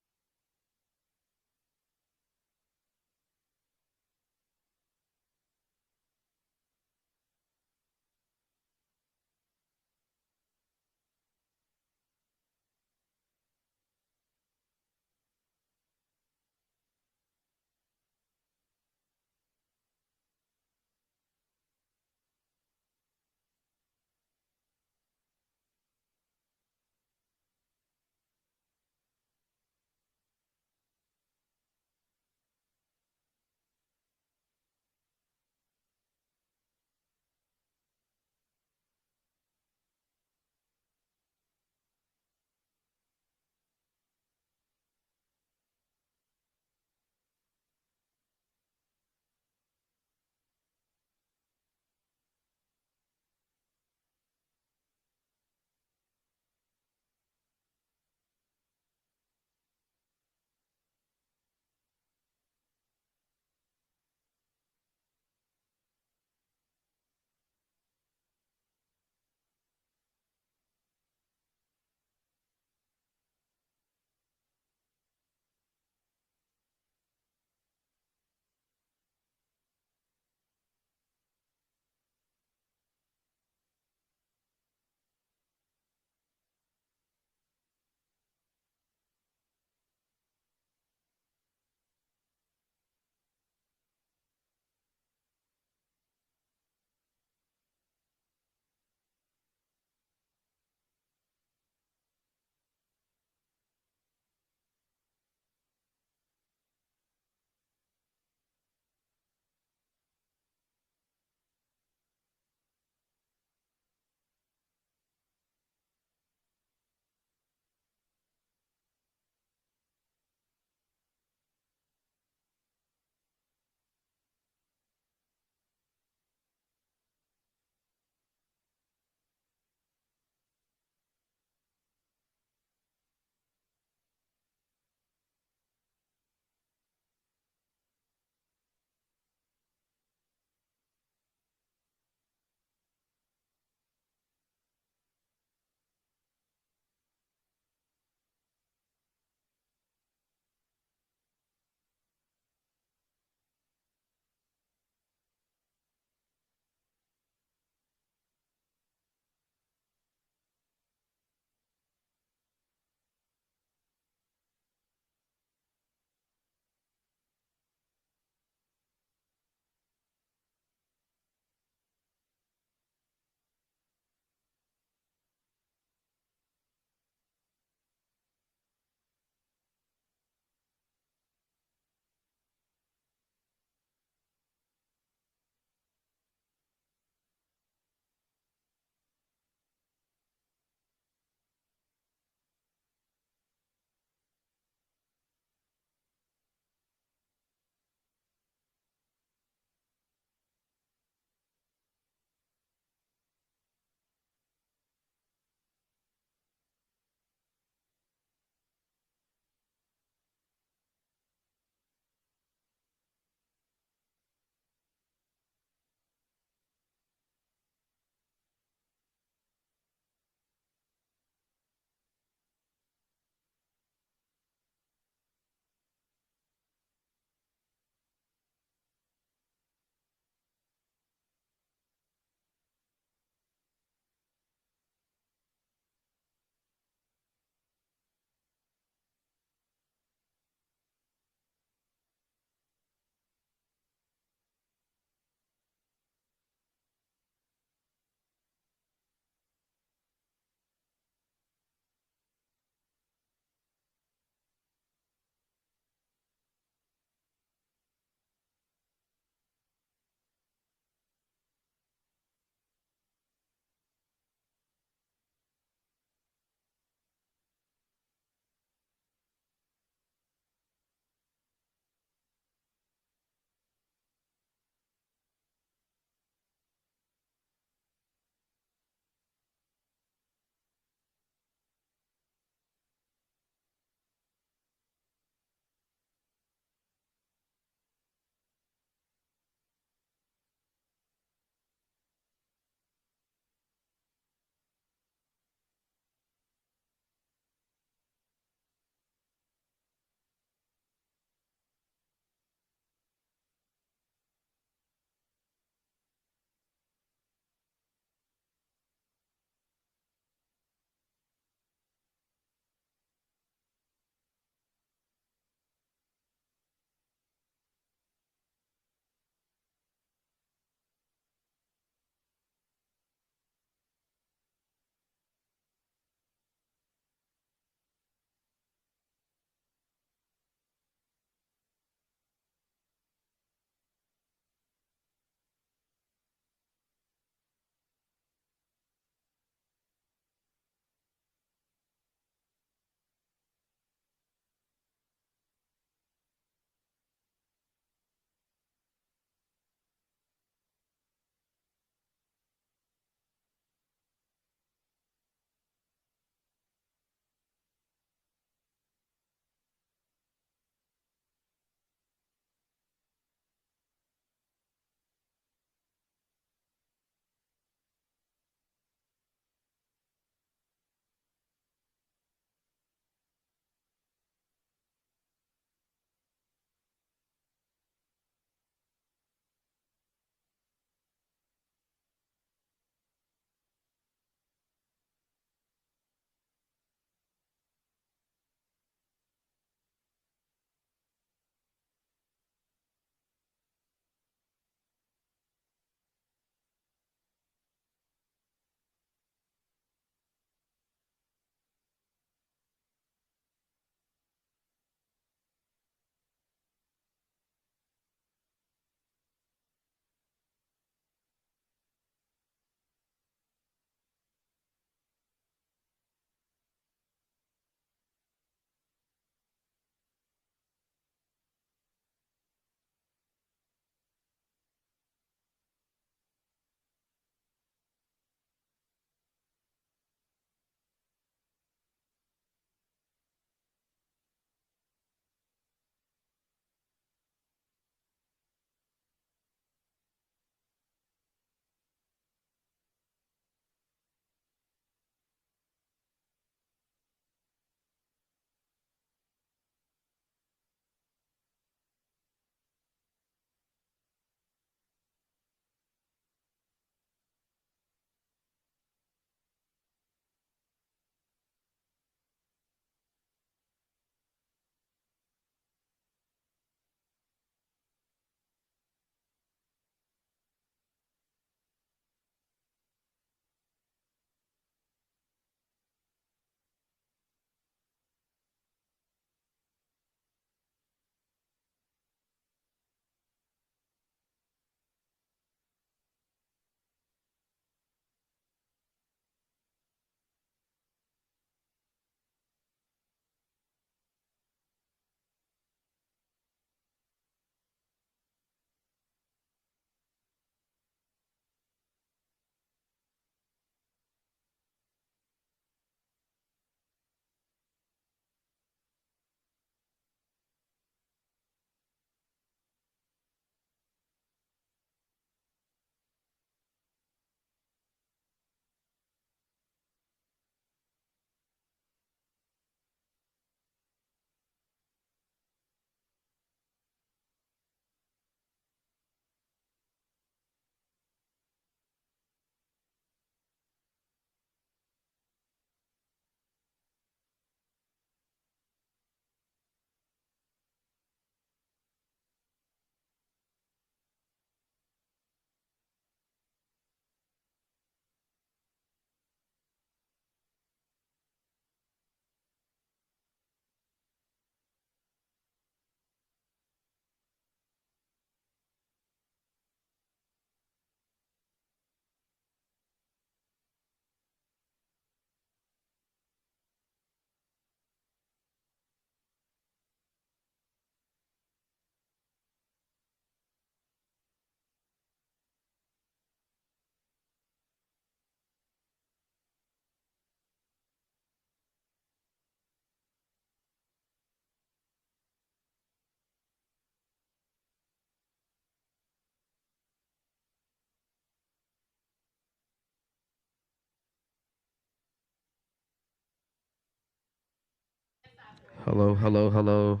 Hello, hello, hello.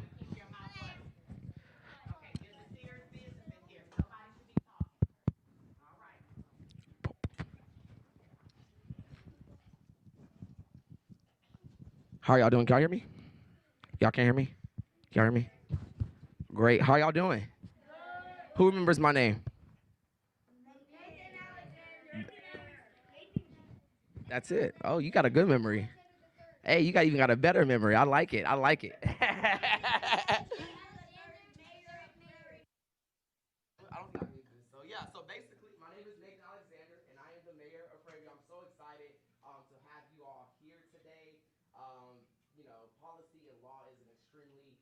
How y'all doing? Can y'all hear me? Y'all can hear me? Y'all hear me? Great. How y'all doing? Who remembers my name? That's it. Oh, you got a good memory. Hey, you got even got a better memory. I like it. I like it. I don't think I need this. So yeah, so basically, my name is Nathan Alexander, and I am the mayor of Prairie View. I'm so excited to have you all here today. Policy and law is an extremely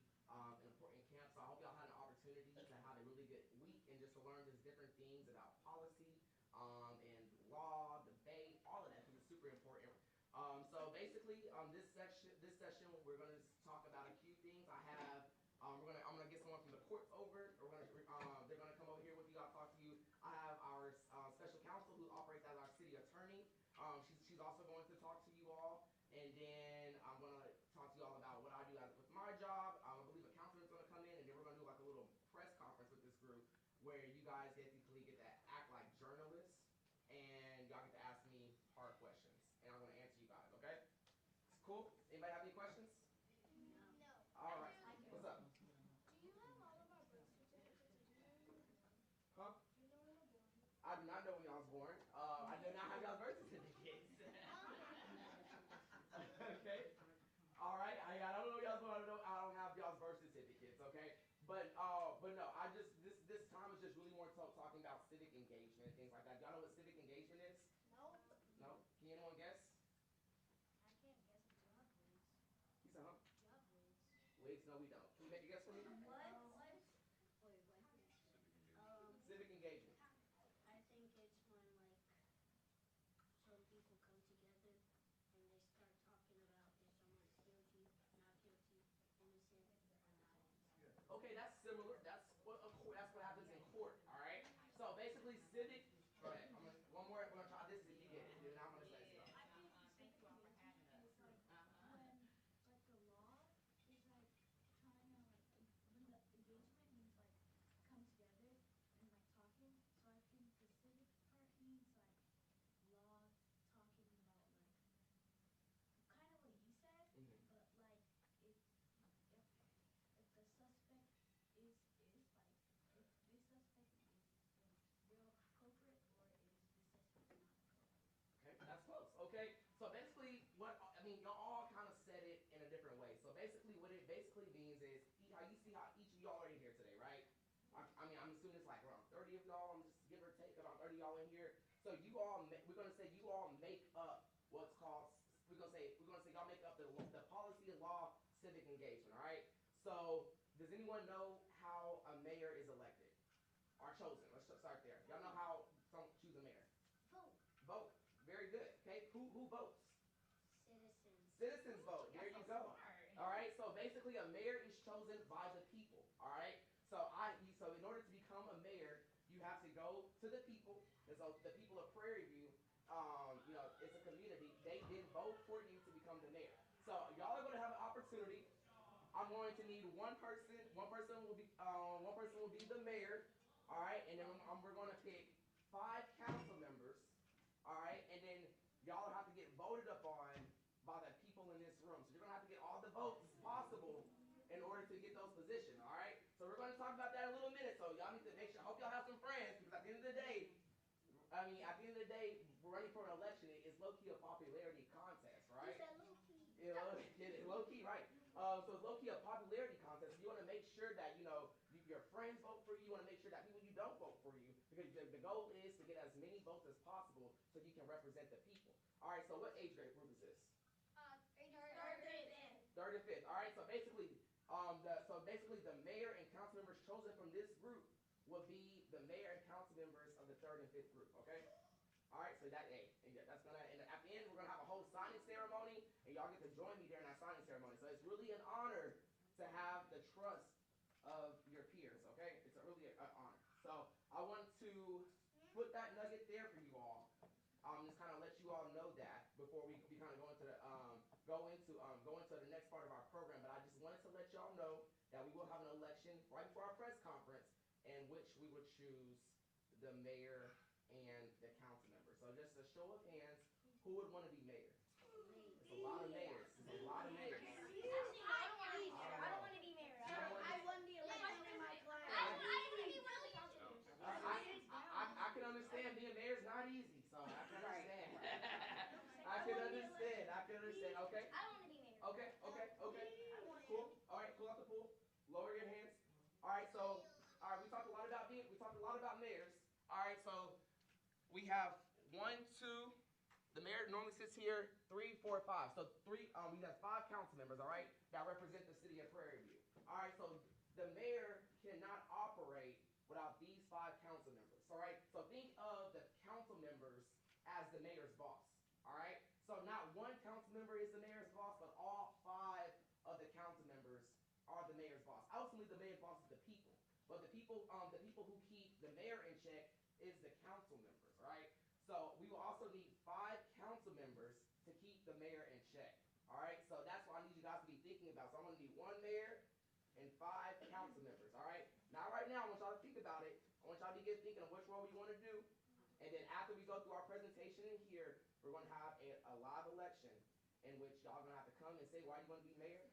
important camp, so I hope y'all had an opportunity to have a really good week and just to learn just different things about policy and law, debate, all of that because it's super important. So basically, this session, we're going to talk about a few things. I'm gonna get someone from the courts over. They're gonna come over here with you. I'll talk to you. I have our special counsel who operates as our city attorney. She's also going to talk to you all, and then I'm gonna talk to you all about what I do with my job. I believe a counselor's gonna come in, and then we're gonna do like a little press conference with this group where you guys basically get to act like journalists, and y'all get to ask me hard questions, and I'm gonna answer you guys. Okay? It's cool. Anybody have any questions? No. All right. What's up? Huh? I do not know when y'all was born. I do not have y'all's birth certificates. Okay. All right. I don't know y'all's born. I don't have y'all's birth certificates. Okay. But no. This time is just really more talking about civic engagement and things like that. Y'all know what civic engagement is? No. No. Can anyone guess? He said, huh? Wigs? No, we don't. Can you make a guess for me? What? Civic engagement. Okay, that's similar. That's what happens in court. All right. So basically, civic. Go ahead. One more. We're gonna try this if you get it, and then I'm gonna say so. Okay, that's close. Okay, so basically, y'all all kind of said it in a different way. So basically, what it basically means is how you see how each of y'all are in here today, right? I'm assuming it's like around 30 of y'all. I'm just give or take around 30 y'all in here. So we're gonna say you all make up what's called. We're gonna say y'all make up the policy and law civic engagement. All right. So does anyone know how a mayor is elected or chosen? Let's start there. Y'all know how some choose a mayor? Vote. Very good. Okay. Who votes? Citizens vote. There you go. All right. So basically, a mayor is chosen by the people. All right. So in order to become a mayor, you have to go to the people. And so the people of Prairie View, it's a community. They did vote for you to become the mayor. So y'all are going to have an opportunity. I'm going to need one person. One person will be the mayor. All right. And then we're going to pick 5 council members. All right. And then y'all have to get voted upon by the people in this room. So you're gonna have to get all the votes possible in order to get those positions. All right. So we're gonna talk about that in a little minute. So y'all need to make sure. I hope y'all have some friends because at the end of the day, running for an election is low key a popularity contest, right? You said low key. Yeah, low key, right? So it's low key a popularity contest. You want to make sure that your friends vote for you. You want to make sure that people you don't vote for you because the goal is to get as many votes as possible so you can represent the people. All right. So what age grade group is this? Third and fifth. All right. So basically, the mayor and council members chosen from this group will be the mayor and council members of the third and fifth group. Okay. All right. So that's gonna. And at the end, we're gonna have a whole signing ceremony, and y'all get to join me during that signing ceremony. So it's really an honor to have the trust of your peers. Okay. It's really an honor. So I want to put that nugget there for you all. Just kind of let you all know that before we kind of go into the next part of our program. But I just wanted to y'all know that we will have an election right before our press conference in which we would choose the mayor and the council members. So just a show of hands, who would want to be mayor? It's a lot of mayors. It's a lot of mayors.
Actually, I don't want to be mayor. I don't want to be mayor. I won the election in my class. I want to be one of the councilors.
I can understand being mayor is not easy, so I can understand. I can understand. Okay.
I want to be mayor.
Okay. Cool. All right, pull out the pool. Lower your hands. All right, we talked a lot about mayors. All right, so we have 1, 2. The mayor normally sits here 3, 4, 5. So we have 5 council members, all right, that represent the city of Prairie View. All right, so the mayor cannot operate without these 5 council members, all right? So think of the council members as the mayor's boss, all right? So not one council member is the mayor's boss, but all 5 of the council members are the mayor's boss. Ultimately, the mayor's boss is the people, but the people who keep the mayor in check is the council members, all right? So we will also need 5 council members to keep the mayor in check, all right? So that's what I need you guys to be thinking about. So I'm gonna need 1 mayor and 5 council members, all right? Not right now, I want y'all to think about it. I want y'all to get thinking of which role we wanna do. And then after we go through our presentation in here, we're gonna have a live election in which y'all gonna have to come and say why you wanna be mayor,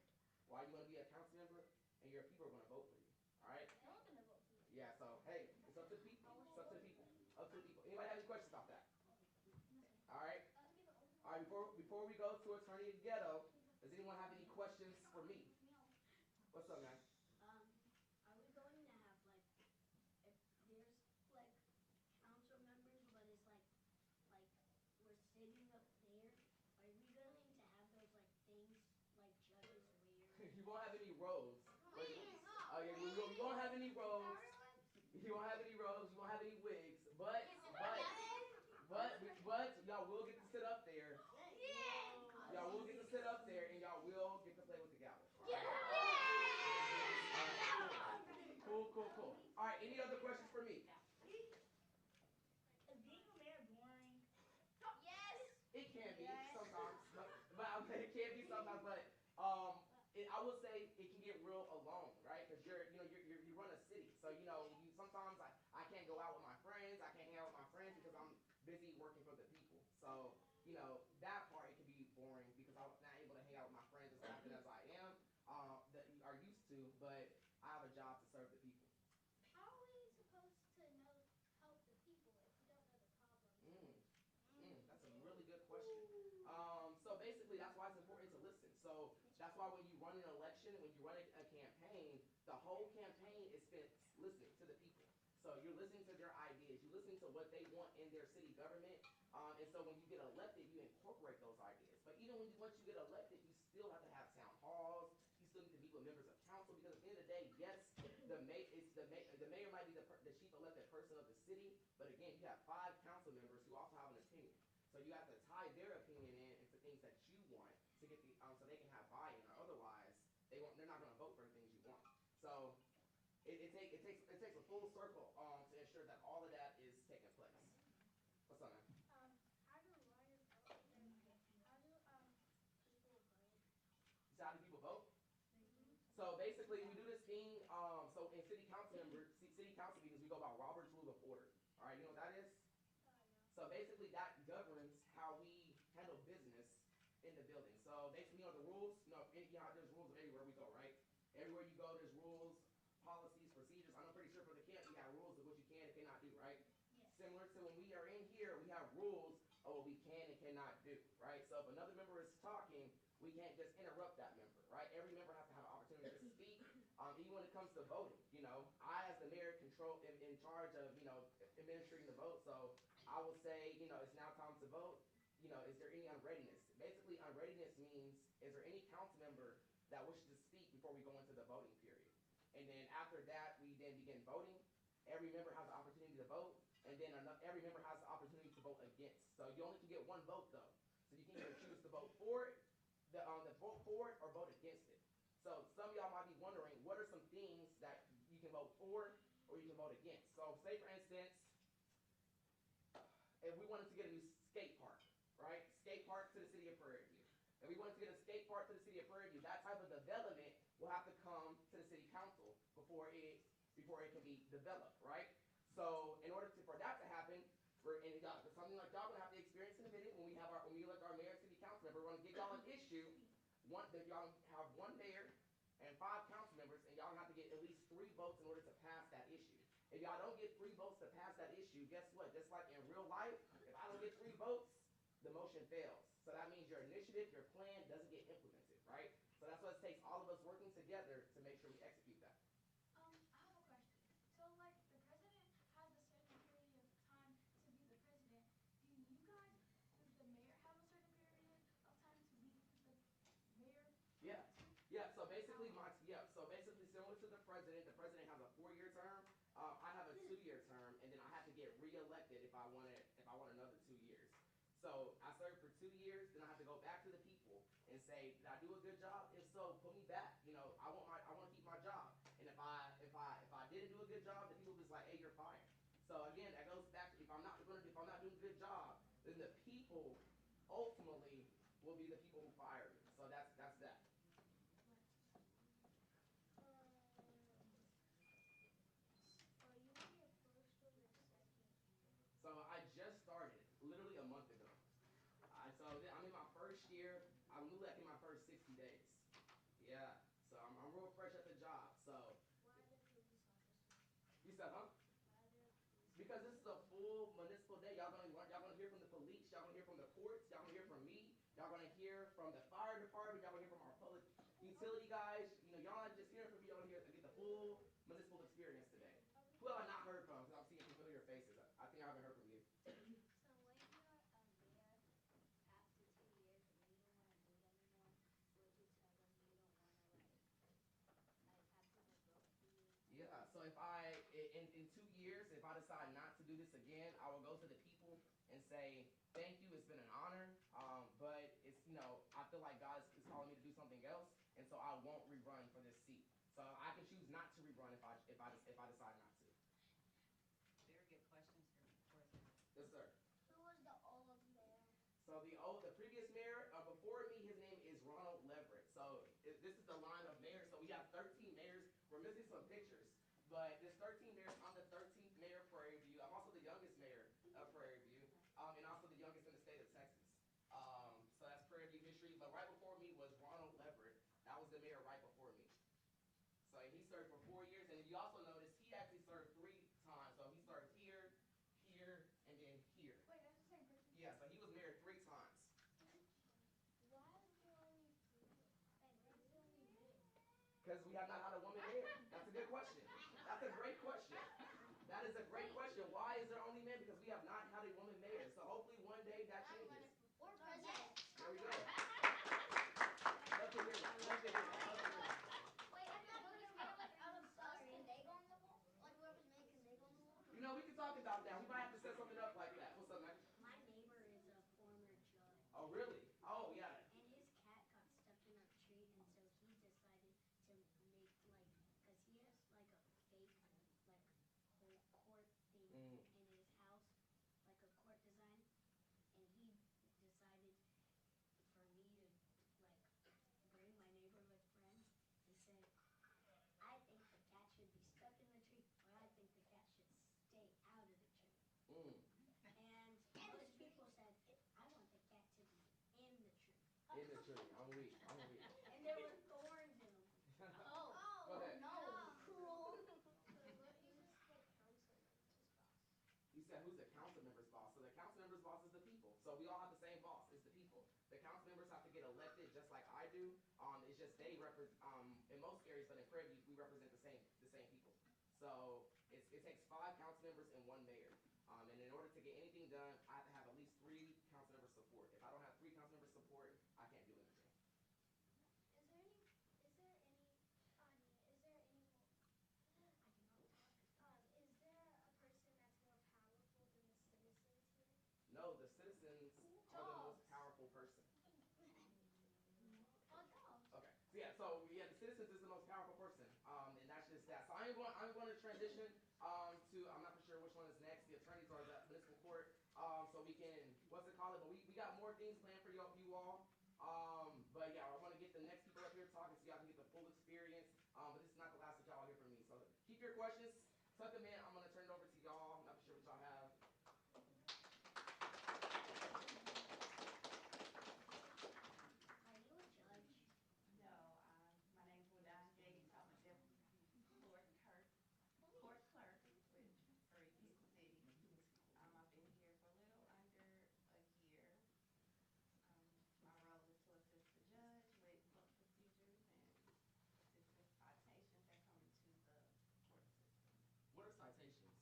why you wanna be a council member, and your people are gonna vote for you, all right?
No one's gonna vote for me.
Yeah, so, hey, it's up to the people, it's up to the people, up to the people. Anybody have any questions about that? All right? All right, before we go to Attorney Ghetto, does anyone have any questions for me? What's up, man?
Are we going to have like, if there's like council members, but it's like we're sitting up there, are we going to have those like things like judges wear?
You won't have any rows. You won't have any rows. You won't have any rows. You won't have any wigs. But y'all will get to sit up there. Y'all will get to sit up there, and y'all will get to play with the gavel. Cool. All right, any other questions for me?
Is being a mayor boring?
Yes. It can be sometimes, but it can be sometimes. But I will say it can get real alone, right? Because you run a city, so sometimes I can't go out with my friends. I can't hang out with my friends because I'm busy working for the people. So that part it can be boring because I'm not able to hang out with my friends as often as I am that are used to. But I have a job to serve the people.
How are we supposed to help the people if we don't know the problem?
That's a really good question. So basically, that's why it's important to listen. So that's why when you run an election, when you run a campaign, the whole campaign is spent listening to the people. So you're listening to their ideas. You're listening to what they want in their city government. And so when you get elected, you incorporate those ideas. But even once you get elected, you still have to have town halls. You still need to meet with members of council because at the end of the day, yes, the mayor might be the chief elected person of the city. But again, you have 5 council members who also have an opinion. So you have to tie their opinion into things that you want to get so they can have buy-in, or otherwise they're not going to vote for the things you want. So it takes a full circle to ensure that all of that is taking place. What's up, man?
How do lawyers vote? How do people vote?
So how do people vote? So basically, we do this thing. So in city council meetings, we go by Robert's Rule of Order. All right, you know what that is? So basically, that governs how we handle business in the building. So basically, the rules. There's rules everywhere we go, right? Everywhere you go, there's rules, policies, procedures. I'm pretty sure for the camp, we have rules of what you can and cannot do, right?
Yes.
Similar to when we are in here, we have rules of what we can and cannot do, right? So if another member is talking, we can't just interrupt that member, right? Every member has to have an opportunity to speak. Even when it comes to voting, I as the mayor in charge of, administering the vote. So I will say, it's now time to vote. Is there any unreadiness? Basically, unreadiness means, is there any council member that wishes to speak before we go into the voting period? And then after that, we then begin voting. Every member has the opportunity to vote, and then every member has the opportunity to vote against. So you only can get 1 vote though. So you can either choose to vote for it, vote for it, or vote against it. So some of y'all might be wondering, what are some things that you can vote for or you can vote against? So say for instance, if we wanted to get a new skate park, right? Skate park to the city of Prairie View. If we wanted to get a skate park to the city of Prairie View, that type of development will have to come to the city council before it can be developed, right? So in order for that to happen, something like y'all gonna have to experience in a minute when we elect our mayor and city council member. We're gonna give y'all an issue, that y'all have one mayor and 5 council members, and y'all have to get at least 3 votes in order to pass that issue. If y'all don't get 3 votes to pass that issue, guess what? Just like in real life, if I don't get 3 votes, the motion fails. So that means your initiative, your plan doesn't get implemented, right? So that's what it takes all of us working together to make sure we execute that.
I have a question. So, like, the president has a certain period of time to be the president. Does the mayor have a certain period of time to be the mayor?
Yeah, so basically similar to the president has a 4-year term. I have a 2-year term, and then I have to get reelected if I want another 2 years. So I served for 2 years, then I have to go back to the people and say, did I do a good job? If so, put me back. You know, I want to keep my job. And if I didn't do a good job, the people just like, hey, you're fired. So again, that goes back to if I'm not doing a good job, then the people ultimately will be the people who fire me. So that's that.
Are you on your first or your second?
So I just started literally a month ago. I'm in my first year. I'm literally in my first 60 days. Yeah. So I'm real fresh at the job. So
Why are there police officers?
you said, huh?
Why are there police?
Because this is a full municipal day. Y'all gonna hear from the police. Y'all gonna hear from the courts. Y'all gonna hear from me. Y'all gonna hear from the fire department. Y'all gonna hear from our public utility guys. You know, y'all not just hearing from me. Y'all gonna get the full municipal experience today. Who have I not heard from? Because I'm seeing familiar faces. I think I haven't heard from you.
So when you're a mayor after 2 years and you don't want to do it anymore, would you tell them you don't want to have people vote for you?
Yeah, so if in 2 years, if I decide not to do this again, I will go to the people and say, thank you, it's been an honor, but it's, I feel like God is calling me to do something else, and so I won't rerun for this seat. So I can choose not to rerun if I decide not to.
Very good questions for
Yes, sir.
Who was the old mayor?
So the previous mayor, before me, his name is Ronald Leverett. So this is the line of mayors. So we have 13 mayors. We're missing some pictures. But there's 13 mayors. I'm the 13th mayor of Prairie View. I'm also the youngest mayor of Prairie View, and also the youngest in the state of Texas. So that's Prairie View history. But right before me was Ronald Leverett. That was the mayor right before me. So he served for 4 years. And if you also notice, he actually served 3 times. So he served here, here, and then here.
Wait, that's the same person?
Yeah, so he was mayor 3 times.
Why is there only 3? Like, what's the only mayor?
Because we have not had a woman mayor? That's a good question. That's a great question. That is a great question. Why is there only men? Because we have not had a woman mayor. So hopefully one day that changes.
Or president?
There we go. Love to hear that. Love to hear that. Love to hear that.
Wait, I'm not really sure, like, can they go on the wall? Like, whoever's mayor, can they go on the wall?
You know, we can talk about that. We might have to set something up like that. What's up, man?
My neighbor is a former judge.
Oh, really? Oh, yeah.
And his cat got stuck in a tree, and so he decided to make, like, because he has, like, a fake, like, whole court thing in his house, like a court design, and he decided for me to, like, bring my neighborhood friends and say, I think the cat should be stuck in the tree, or I think the cat should stay out of the tree. And most people said, I want the cat to be in the tree.
In the tree. I'm weak. I'm weak.
And there were thorns in them.
Go ahead.
No, cruel.
You said who's the council member's boss? So the council member's boss is the people. So we all have the same boss. It's the people. The council members have to get elected just like I do. It's just they represent in most areas, but in Prairie View we represent the same people. So it takes 5 council members and 1 mayor. And in order to get anything done, I have to have at least 3 council members support. If I don't have 3 council members support, I can't do anything.
Is there any, is there a person that's more powerful than the citizens here?
No, the citizens are the most powerful person. Okay. So the citizens is the most powerful person. And that's just that. So I'm going to transition to, I'm not for sure which one is next. The attorneys are the municipal court. So we can, what's it called? But we got more things planned for you all. But yeah, I want to get the next people up here talking so y'all can get the full experience. keep your questions, tuck them in. I'm gonna turn it over to y'all. I'm not sure what y'all have.
Are you a judge?
No, my name's LaDon Gates. I'm a deputy court clerk with Prairie View City. I've been here for a little under a year. My role is to assist the judge with court procedures and assist with citations that come into the court system.
What are citations?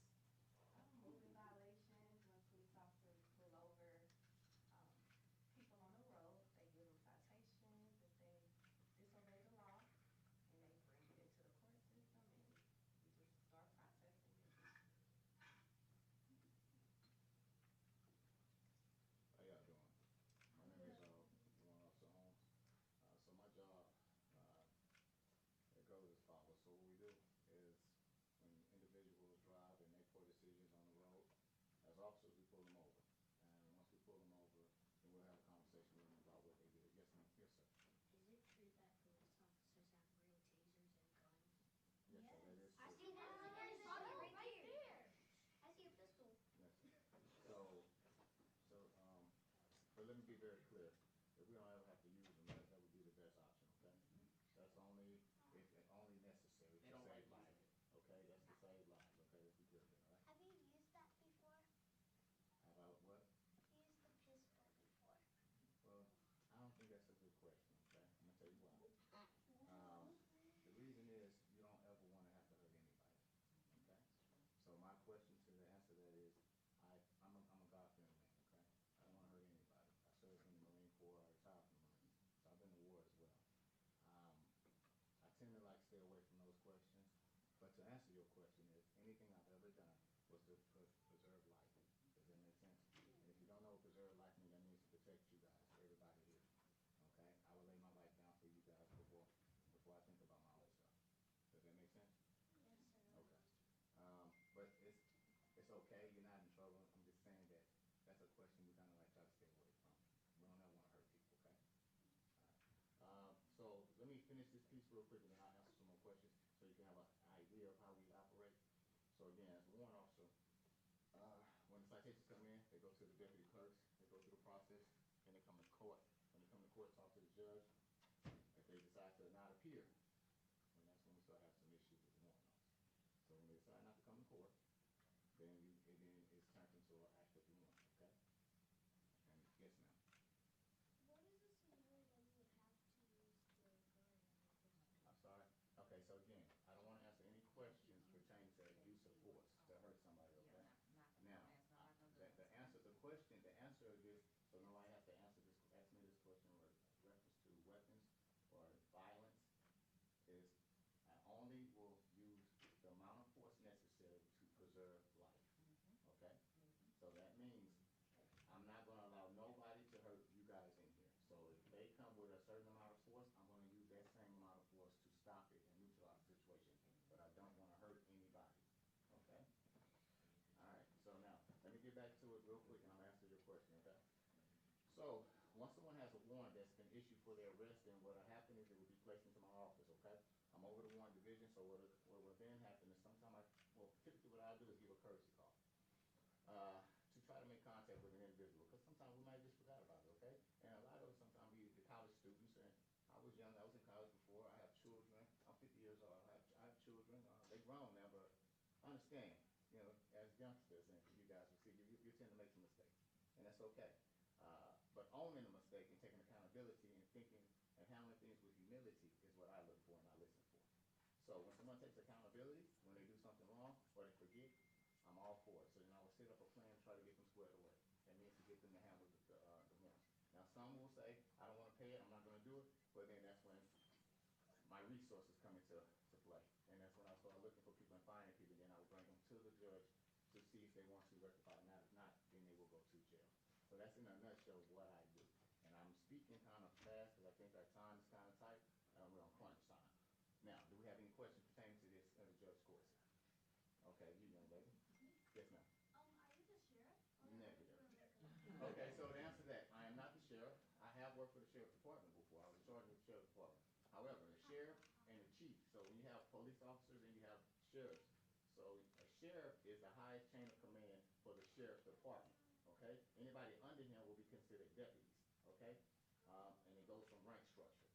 Moving violations, when police officers pull over people on the road, they give them citations if they disobey the law, and they bring it into the court system, and we just start processing it.
How y'all doing? My name is, Warren Officer Holmes. So my job, it goes as follows. So what we do is when individuals drive and make poor decisions on the road, as officers, we pull them over. And once we pull them over, then we'll have a conversation with them about what they did. Yes, ma'am. Yes, sir.
Is it true that police officers have real tasers and guns?
Yes, sir, that is
I
true.
see that. I saw it right there. I see a pistol.
Yes. But let me be very clear. If we don't ever have to use them, that would be the best option, okay? That's only, if only necessary to
They don't
save
like
lives, okay? That's to save lives, okay? Let's be clear there, all right?
Have you used that before?
Have I what?
Used the pistol before?
Well, I don't think that's a good question, okay? I'm gonna tell you why. The reason is you don't ever wanna have to hurt anybody, okay? So my question to the answer to that is, I'm a God-fearing man, okay? I don't wanna hurt anybody. I served in the Marine Corps, I retired from the Marines, so I've been to war as well. I tend to like stay away from those questions, but to answer your question is, anything I've ever done was to preserve life. Does that make sense? And if you don't know what preserve life means, that means to protect you guys, everybody here, okay? I would lay my life down for you guys before I think about my own stuff. Does that make sense?
Yes, sir.
Okay. But it's okay, you're not in trouble. I'm just saying that that's a question we kind of like try to stay away from. We don't ever want to hurt people, okay? All right. So let me finish this piece real quick and then I'll answer some more questions so you can have an idea of how we operate. So again, as a warrant officer, when the citations come in, they go to the deputy clerks, they go through the process, and they come to court. When they come to court, talk to the judge. If they decide to not appear, and that's when we start having some issues with the warrant officer. So when they decide not to come to court, then it's turned into an act of warrant, okay? And yes, ma'am.
What is the scenario when you would have to use the gun?
I'm sorry. Okay, so again, I don't want to answer any questions pertaining to use of force to hurt somebody, okay? Now, the answer of this, so nobody has to ask me this question with reference to weapons or violence, is I only will use the amount of force necessary to preserve life, okay? So that means I'm not gonna allow nobody to hurt you guys in here. So if they come with a certain amount of force, I'm gonna use that same amount of force to stop it and neutralize the situation. But I don't wanna hurt anybody, okay? All right, so now, let me get back to it real quick and I'm gonna answer your question, okay? So, once someone has a warrant that's been issued for their arrest, then what'll happen is it will be placed into my office, okay? I'm over the warrant division, so what will then happen is typically what I'll do is give a courtesy call. To try to make contact with an individual, because sometimes we might just forgot about it, okay? And a lot of it sometimes be the college students, and I was young, I was in college before, I have children, I'm 50 years old, I have children, they're grown now, but understand, you know, as youngsters, and you guys will see, you tend to make some mistakes, and that's okay. But owning a mistake and taking accountability and thinking and handling things with humility is what I look for and I listen for. So when someone takes accountability, when they do something wrong or they forget, I'm all for it. So then I will set up a plan to try to get them squared away. That means to get them to handle the warrants. Now some will say, I don't want to pay it, I'm not going to do it, but then that's when my resources come into play. And that's when I start looking for people and finding people, then I will bring them to the judge to see if they want to rectify it. Now, if not, then they will go to jail. So that's in a nutshell what I do. And I'm speaking kind of fast because I think our time is kind of tight. We're on crunch time. Now, do we have any questions pertaining to this in the judge courts? Okay, you young lady. Yes, ma'am.
Are you the sheriff?
Negative. Okay, so to answer that, I am not the sheriff. I have worked for the sheriff's department before. I was in charge of the sheriff's department. However, the sheriff and the chief, so when you have police officers and you have sheriffs, sheriff is the highest chain of command for the sheriff's department, okay? Anybody under him will be considered deputies, okay? And it goes from rank structure.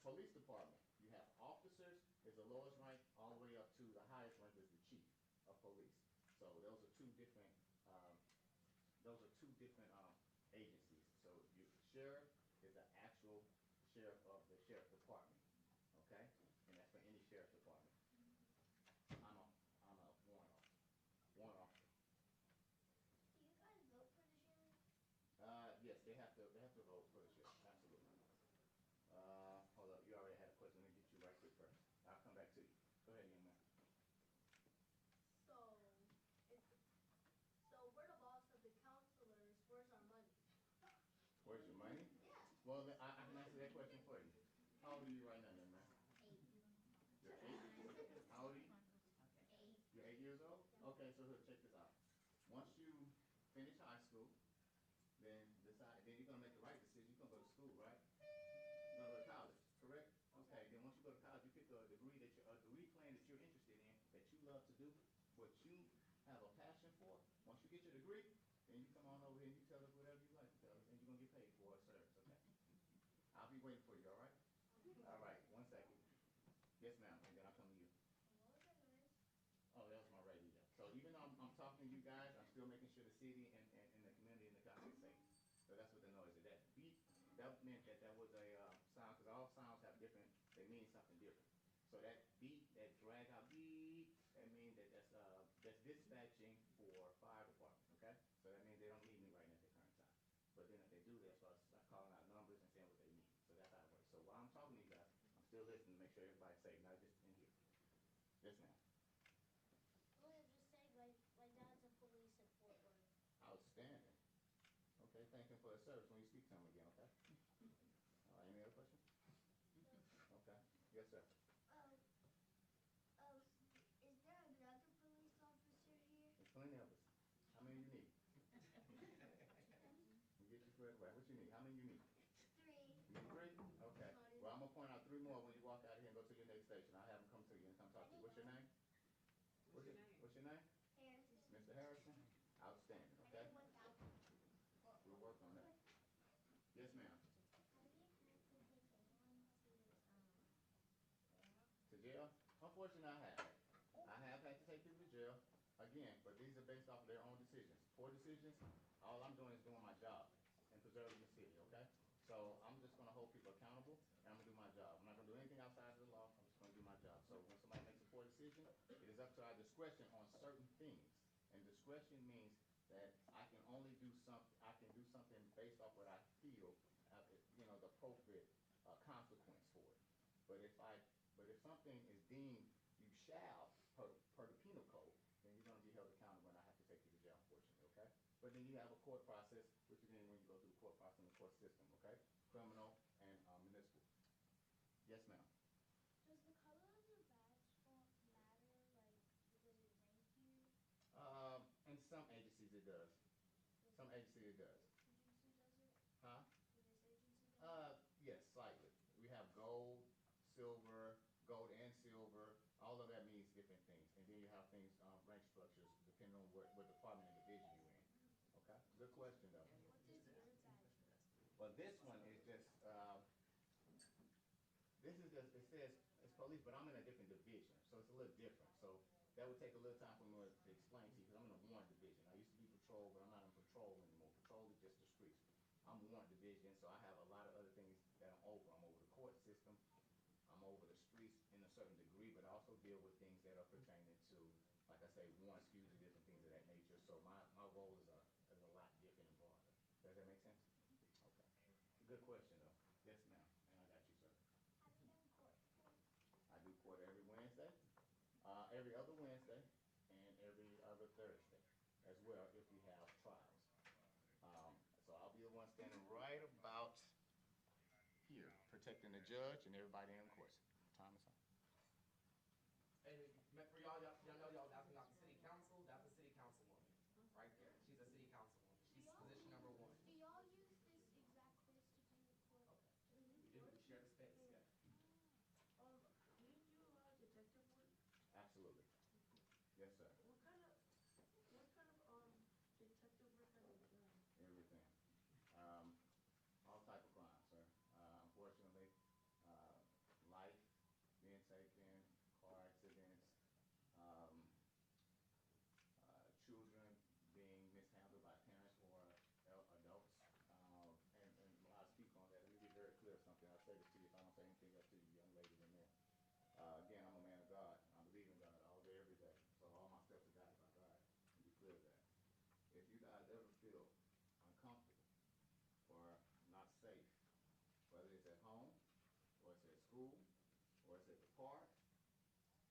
Police department, you have officers is the lowest rank, all the way up to the highest rank is the chief of police. So those are two different, agencies. So your sheriff is the actual sheriff of the sheriff department, okay? And that's for any sheriff department. I'm a warrant officer.
Do you guys vote for the sheriff?
Yes, they have to vote for the sheriff, absolutely. Hold up, you already had a question, let me get you right quick first. I'll come back to you. Go ahead, young man.
So, if, so we're the boss of the counselors, where's our money?
Where's your money?
Yeah.
Well, then I can answer that question for you. How old are you right now, young man?
8.
You're 8? How old are you?
8.
You're 8 years old? Okay, so here, check this out. Once you finish high school, then you're gonna make the right decision. You're gonna go to school, right? You're gonna go to college, correct? Okay, then once you go to college, you pick a degree plan that you're interested in, that you love to do, what you have a passion for. Once you get your degree, then you come on over here and you tell us whatever you like to tell us, and you're gonna get paid for a service, okay? I'll be waiting for you, all right? All right, 1 second. Yes, ma'am, and then I'll come to you.
What was that noise?
Oh, that was my radio. So even though I'm talking to you guys, I'm still making sure the city and the community and the county is safe. So that's what the noise is. That beep, that meant that was a sound, because all sounds have different, they mean something different. So that beep, that drag out beep, that means that's dispatching for fire department, okay? So that means they don't need me right now at the current time. But then if they do, they'll start calling out numbers and saying what they need. So that's how it works. So while I'm talking to you guys, I'm still listening to make sure everybody's safe, not just in here. Yes, ma'am.
Well, just say my dad's a police in Fort Worth.
Outstanding. Okay, thank him for his service when you speak to him again, okay? All right, any other questions? Okay, yes, sir.
Is there another police officer here?
There's plenty of us. How many you need? You get your squared away. What you need? How many you need?
3.
You need 3? Okay. Well, I'm gonna point out 3 more when you walk out of here and go to your next station. I'll have them come to you and come talk to you. What's your name? What's your name?
Harrison.
Mr. Harrison? Outstanding, okay? We'll work on that. Yes, ma'am.
Have you had to take anyone
To jail? Unfortunately, I have had to take people to jail, again, but these are based off of their own decisions. Poor decisions, all I'm doing is doing my job and preserving the city, okay? So I'm just gonna hold people accountable, and I'm gonna do my job. I'm not gonna do anything outside of the law, I'm just gonna do my job. So when somebody makes a poor decision, it is up to our discretion on certain things. And discretion means that I can only do something based off what I feel, the appropriate consequence for it. But if something is deemed you shall per the penal code, then you're gonna be held accountable and I have to take you to jail, unfortunately, okay? But then you have a court process, which is when you go through the court process and the court system, okay? Criminal and municipal. Yes, ma'am.
Does the color of your badge matter, like, because it rank you?
In some agencies it does. Some agencies it does.
Agency does it?
Huh?
Does this agency does it?
Yes, slightly. We have gold, silver, gold and silver. All of that means different things. And then you have things, rank structures, depending on what department and division you're in. Okay? Good question, though.
What is your badge?
Well, this one is just, it says it's police, but I'm in a different division, so it's a little different. So that would take a little time for me to explain to you, because I'm in a warrant division. I used to be patrol, but I'm not in patrol anymore. Patrol is just the streets. I'm warrant division, so I have a lot of other things that I'm over. I'm over the court system. I'm over the streets in a certain degree, but I also deal with things that are pertaining to, like I say, warrants, fuses, different things of that nature. So my role is a lot different and broader. Does that make sense? Okay. Good question, though. Yes, ma'am. And I got you, sir.
Have you done court?
I do court every Wednesday, every other Wednesday, and every other Thursday as well if we have trials. So I'll be the one standing right about here, protecting the judge and everybody in the course. Time is up.
Hey, for y'all know y'all asking about the city council, that's a city councilwoman, right there. She's a city councilwoman. She's position number 1.
Do y'all use this exact place to do the court?
Okay. We do, we share the space, yeah.
Do you do a lot of detective work?
Absolutely. Yes, sir.
What kind
school, or it's at the park.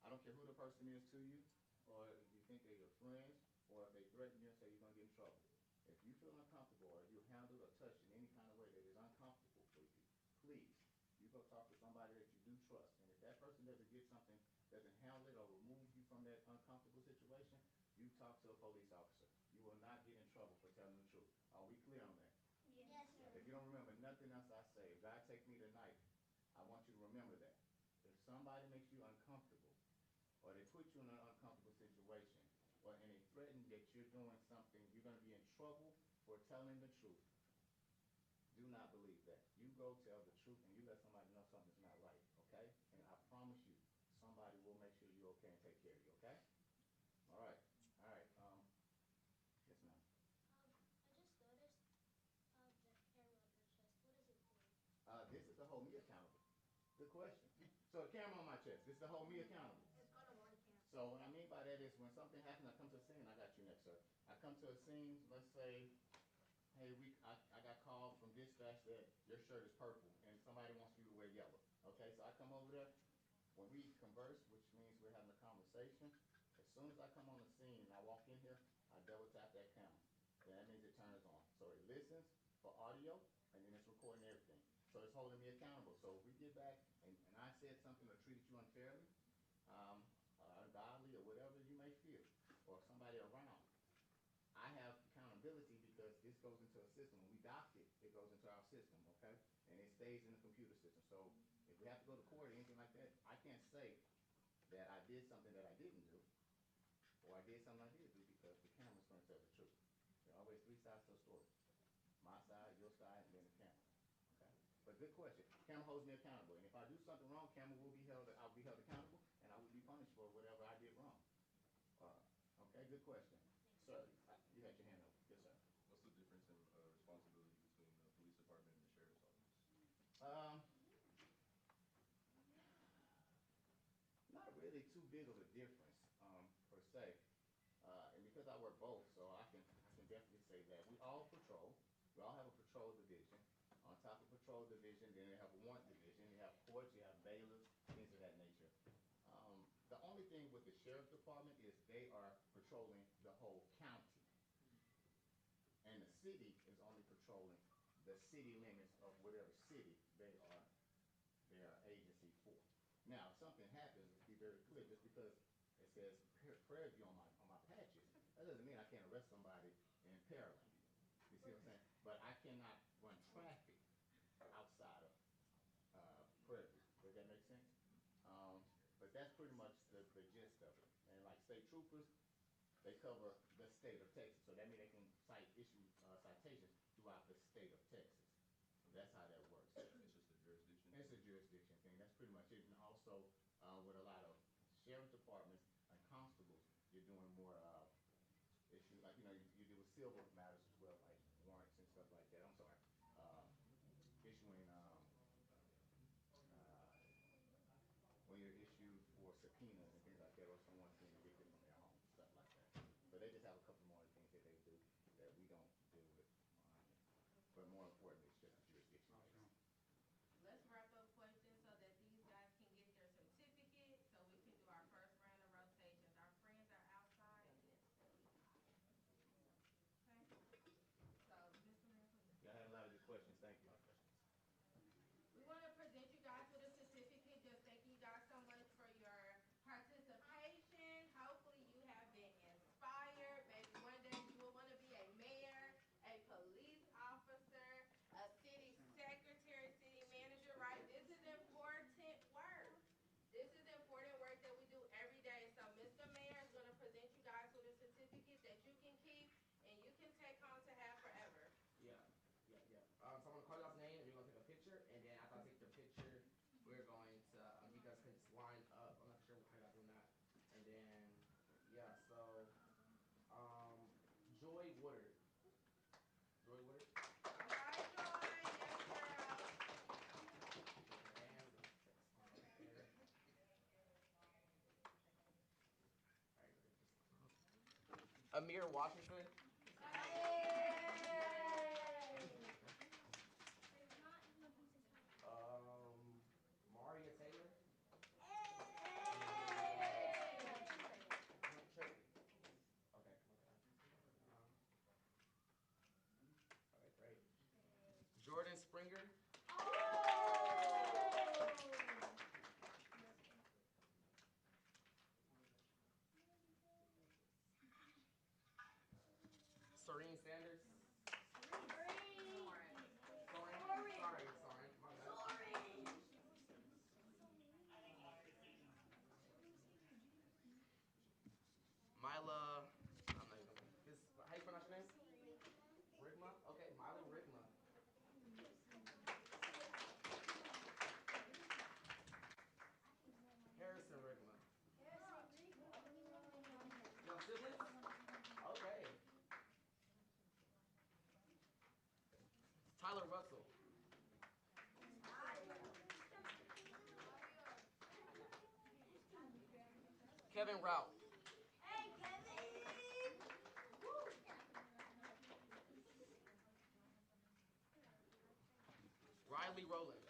I don't care who the person is to you, or if you think they're your friends, or if they threaten you and say you're gonna get in trouble. If you feel uncomfortable, or you're handled or touched in any kind of way that is uncomfortable for you, please, you go talk to somebody that you do trust. And if that person doesn't get something, doesn't handle it or remove you from that uncomfortable situation, you talk to a police officer. You will not get in trouble for telling the truth. Are we clear on that?
Yes, sir.
If you don't remember nothing else I say, if God take me tonight, I want you to remember that. If somebody makes you uncomfortable, or they put you in an uncomfortable situation, or and they threaten that you're doing something, you're gonna be in trouble for telling the truth, do not believe that. You go tell the truth and you let somebody know something's not right, okay? And I promise you, somebody will make sure you're okay and take care of you, okay? All right, yes, ma'am.
I just noticed the camera on your chest. What is it for?
This is to hold me accountable. Good question. So the camera on my chest, this is to hold me accountable.
It's gonna want camera.
So what I mean by that is when something happens, I come to a scene, I got you next, sir. I come to a scene, let's say, hey, I got called from dispatch that your shirt is purple and somebody wants you to wear yellow. Okay, so I come over there, when we converse, which means we're having a conversation, as soon as I come on the scene and I walk in here, I double tap that camera. Then that means it turns on. So it listens for audio and then it's recording everything. So it's holding me accountable. So if we get back and I said something or treated you unfairly, ungodly or whatever you may feel, or somebody around, I have accountability because this goes into a system. When we dock it, it goes into our system, okay? And it stays in the computer system. So if we have to go to court or anything like that, I can't say that I did something that I didn't do, or I did something I did do, because the camera's gonna tell the truth. There are always three sides to a story. My side, your side, and then the camera, okay? But good question. Camera holds me accountable, and if I do something wrong, camera will be held, I'll be held accountable, and I will be punished for whatever I did wrong. Okay, good question. Sir, you had your hand up. Yes, sir.
What's the difference in responsibility between the police department and the sheriff's office?
Not really too big of a difference, per se. And because I work both, so I can definitely say that. We all patrol. We all have a patrol division. On top of patrol division, then they have a warrant division. You have courts, you have bailiffs, things of that nature. The only thing with the sheriff's department is they are patrolling the whole county. And the city is only patrolling the city limits of whatever city they are their agency for. Now, if something happens, let's be very clear, just because it says Prairie View on my patches, that doesn't mean I can't arrest somebody in Pearland. You see what I'm saying? But I cannot run traffic outside of Prairie View. Does that make sense? But that's pretty much the gist of it. And like state troopers, they cover the state of Texas. So that means they can issue citations throughout the state of Texas. So that's how that works.
It's just a jurisdiction?
It's a jurisdiction thing. That's pretty much it. And also, with a lot of sheriff departments and constables, you're doing more issues, like, you deal with civil matters as well, like warrants and stuff like that. I'm sorry. Issuing, when you're issued for subpoenas and things like that, or someone's being evicted from their home, stuff like that. So they just have a couple more things that they do that we don't deal with. But more importantly, it's just a jurisdiction.
Let's wrap up questions so that these guys can get their certificate, so we can do our first round of rotations. Our friends are outside and it's really hot. Okay? So, Mr. Mayor, please.
Y'all had a lot of good questions. Thank you.
We want to present you guys with a certificate. Just thank you guys so much for your participation. Hopefully you have been inspired. Maybe one day you will want to be a mayor, a police officer, a city secretary, city manager, right? This is important work. This is important work that we do every day. So Mr. Mayor is going to present you guys with a certificate that you can keep and you can take home to have forever.
Yeah. So I'm gonna call y'all's name and you're gonna take a picture, and then after I take the picture, we're going to, you guys can just line up. I'm not sure how y'all doing that. And then, yeah, so, Joy Woodard. Joy Woodard?
All right, Joy. Yes, girl.
Amir Washington. Maria Kevin Rout.
Hey, Kevin!
Riley Rowland.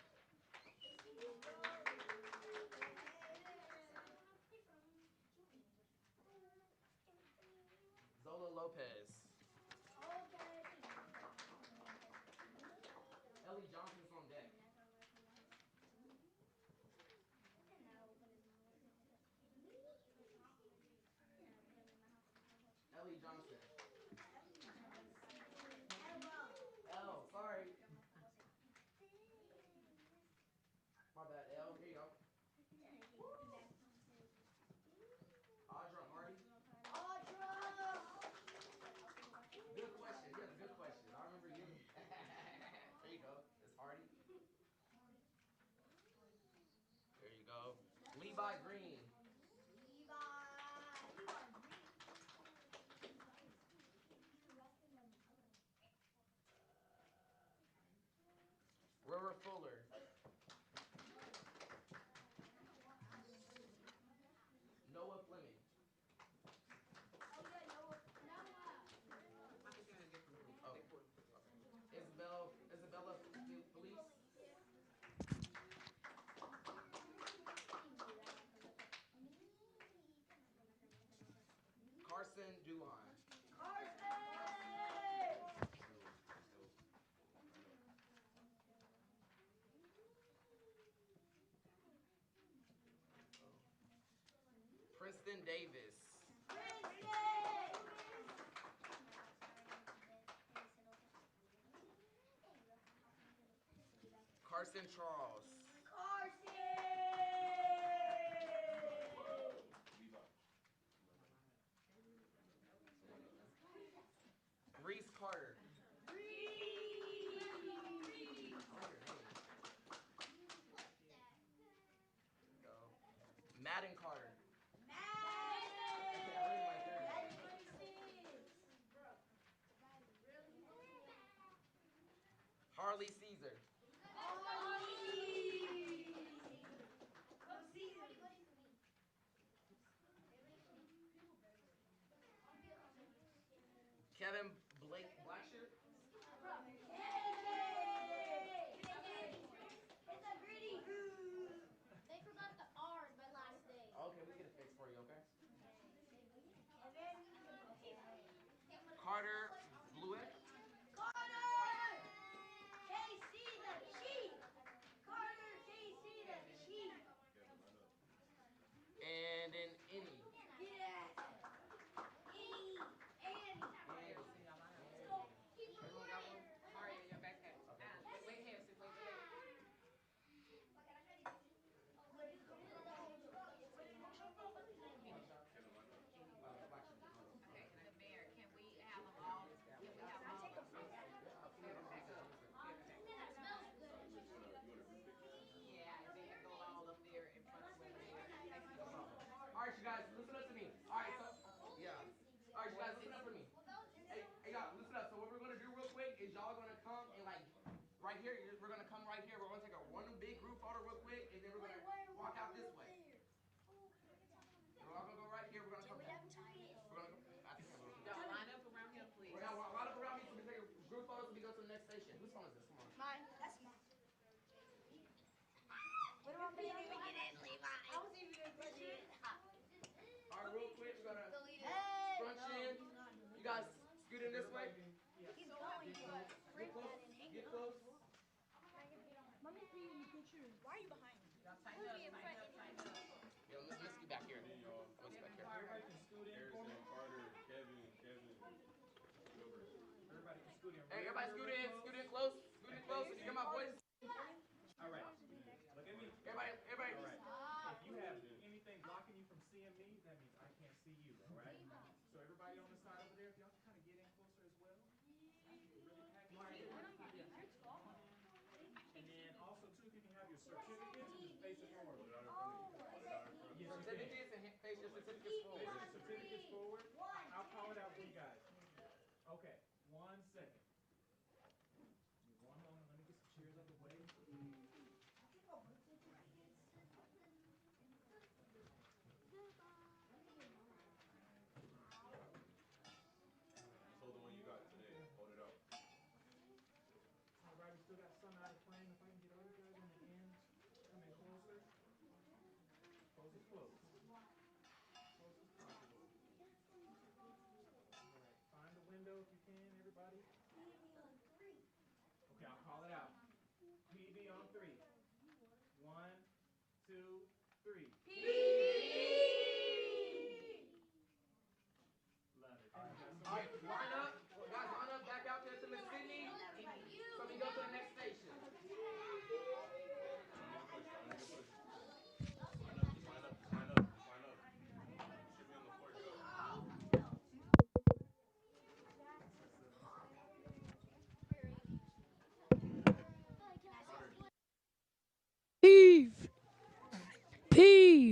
Zola Lopez. Ellie Johnson's on deck. Ellie Johnson. L, sorry. My bad, L. Here you go. Audra Hardy. Good question. You have a good question. I remember you. There you go. It's Hardy. There you go. Levi Green. Rora Fuller. Noah Fleming. Oh. Isabella Felice. Carson Dulon. Princeton Davis. Carson Charles. Reese Carter. Madden Carter. Harley Caesar. Kevin Blake Blackshear.
They forgot the R by last day.
Okay, we get it fixed for you, okay? Carter Blewett. And then Annie. Everyone got one?
Mario, your backpack. Wait here, wait. Okay, Mayor, can we have them all? Yeah, they can go all up there in front of the mayor.
All right, you guys, listen up to me. All right, so, yeah. All right, you guys, listen up for me. Hey, y'all, listen up. So what we're going to do real quick is y'all going to come and, like, right here, we're going to come right here. We're going to take one big group photo real quick, and then we're going to walk out this way. We're all going to go right here. We're going to come back. We're going to go.
Y'all line up around here, please.
We're going to line up around me so we take a group photo so we go to the next station. Whose phone is this? Come on.
Mine. That's mine. What about me? I was even going to put you in.
All right, real quick, we're going to scrunch in. You guys scoot in this way.
He's going to
Get close. Get close.
Mommy's taking the picture. Why are you behind me?
Y'all tighten up, tighten up.
Yeah, let's get back here. Let's get back here.
Everybody can scoot in. Harrison, Carter, Kevin. Everybody can scoot in.
Hey, everybody scoot in. Scoot in close. Scoot in close. Can you hear my voice?
All right. Look at me.
Everybody.
All right. If you have anything blocking you from seeing me, that means I can't see you, all right? So everybody on the side over there, if y'all can kind of get in closer as well. Really pack it in. And then also, too, if you can have your certificates, just face it forward. Yes, you can.
Certificates and face your certificates forward.
Face your certificates forward. I'll call it out for you guys. Okay, 1 second. One moment, let me get some chairs out the way. 3. Love it.
All right, line up. Guys, line up back out there to Miss Sydney. So we go to the next station.
Peace. Peace.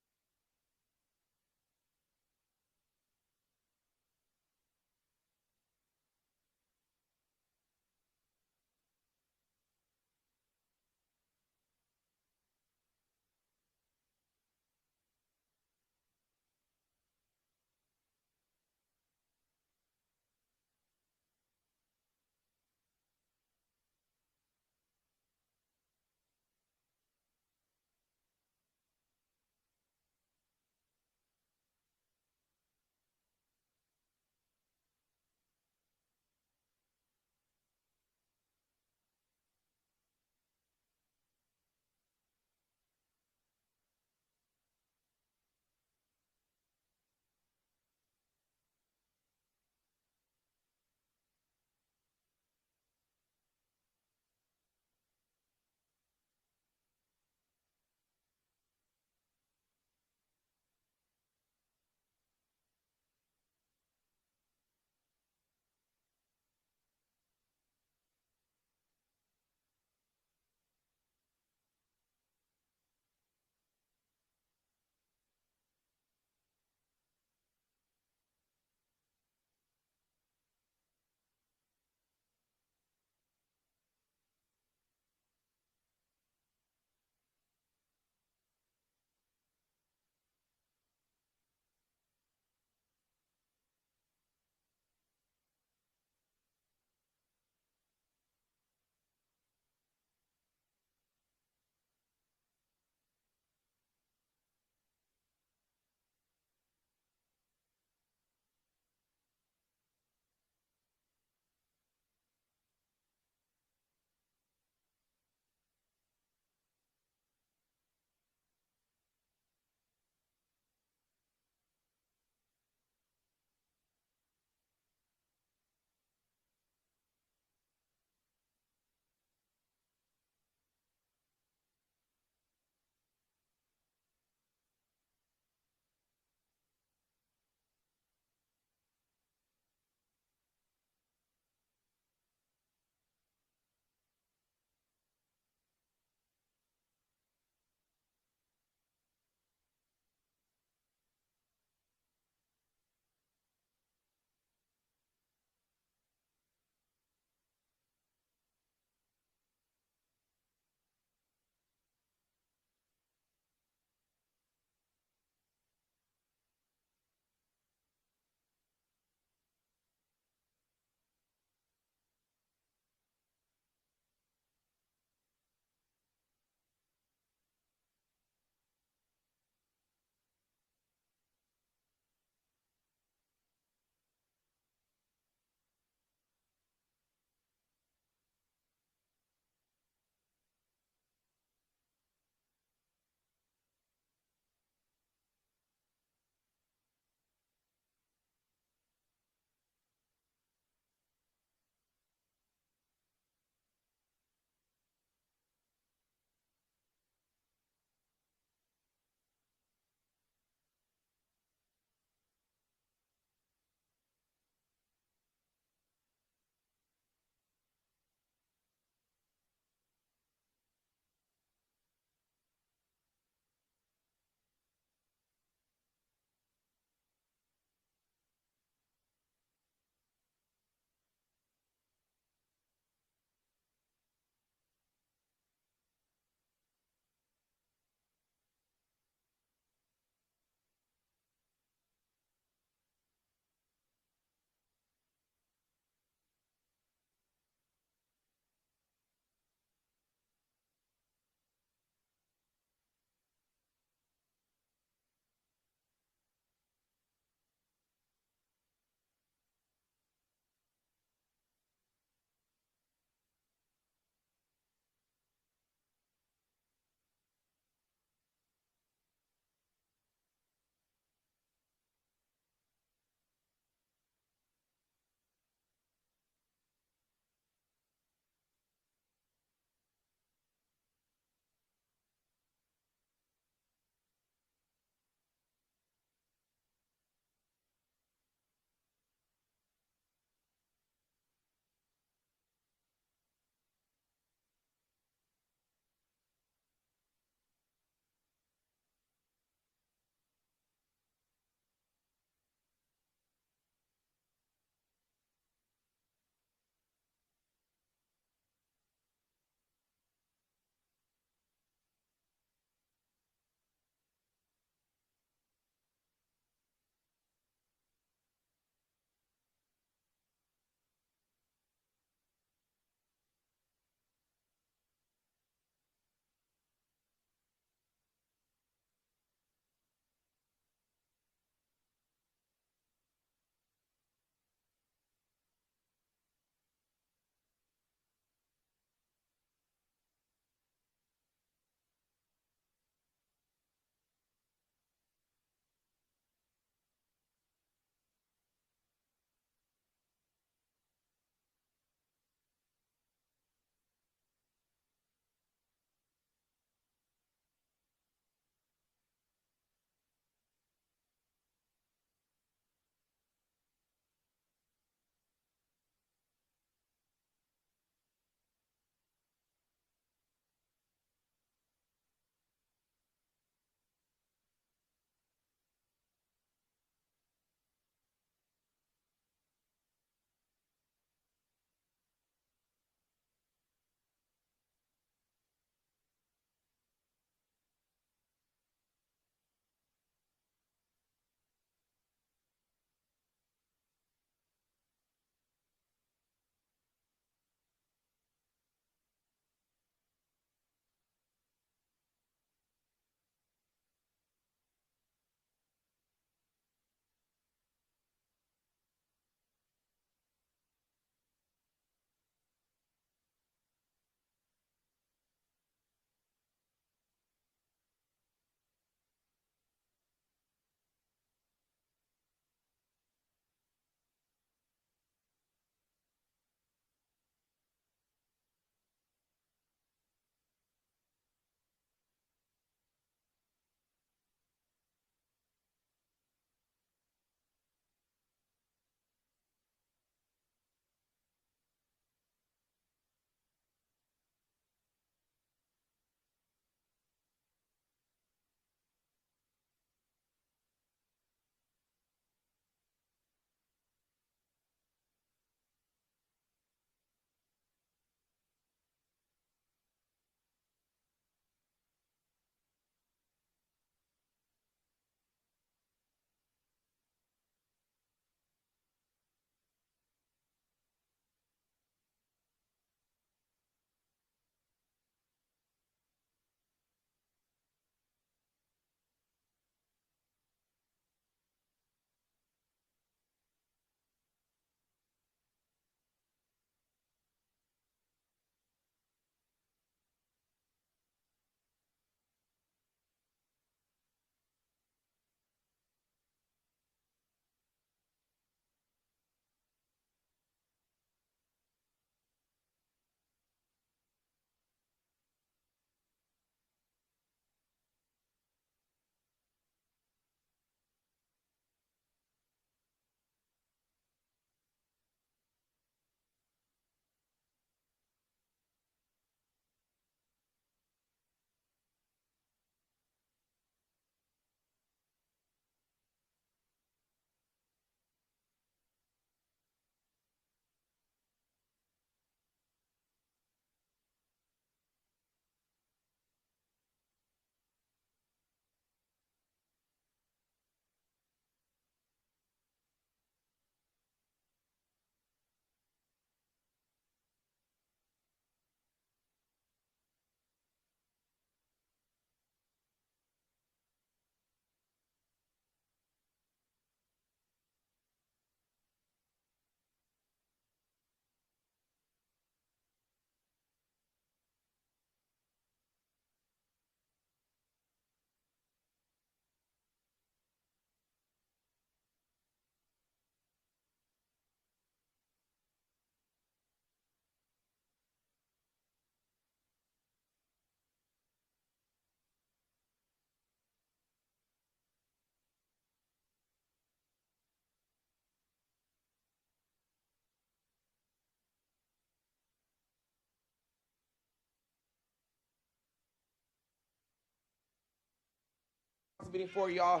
meeting for y'all.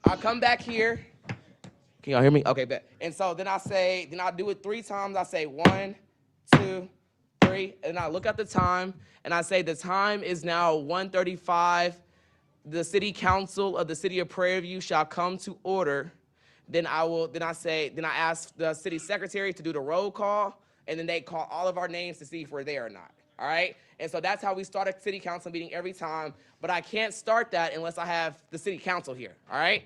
I come back here. Can y'all hear me? Okay, bet. And so then I do it 3 times. I say 1, 2, 3, and I look at the time, and I say the time is now 1:35. The city council of the city of Prairie View shall come to order. Then I ask the city secretary to do the roll call, and then they call all of our names to see if we're there or not. All right? And so that's how we start a city council meeting every time, but I can't start that unless I have the city council here. All right?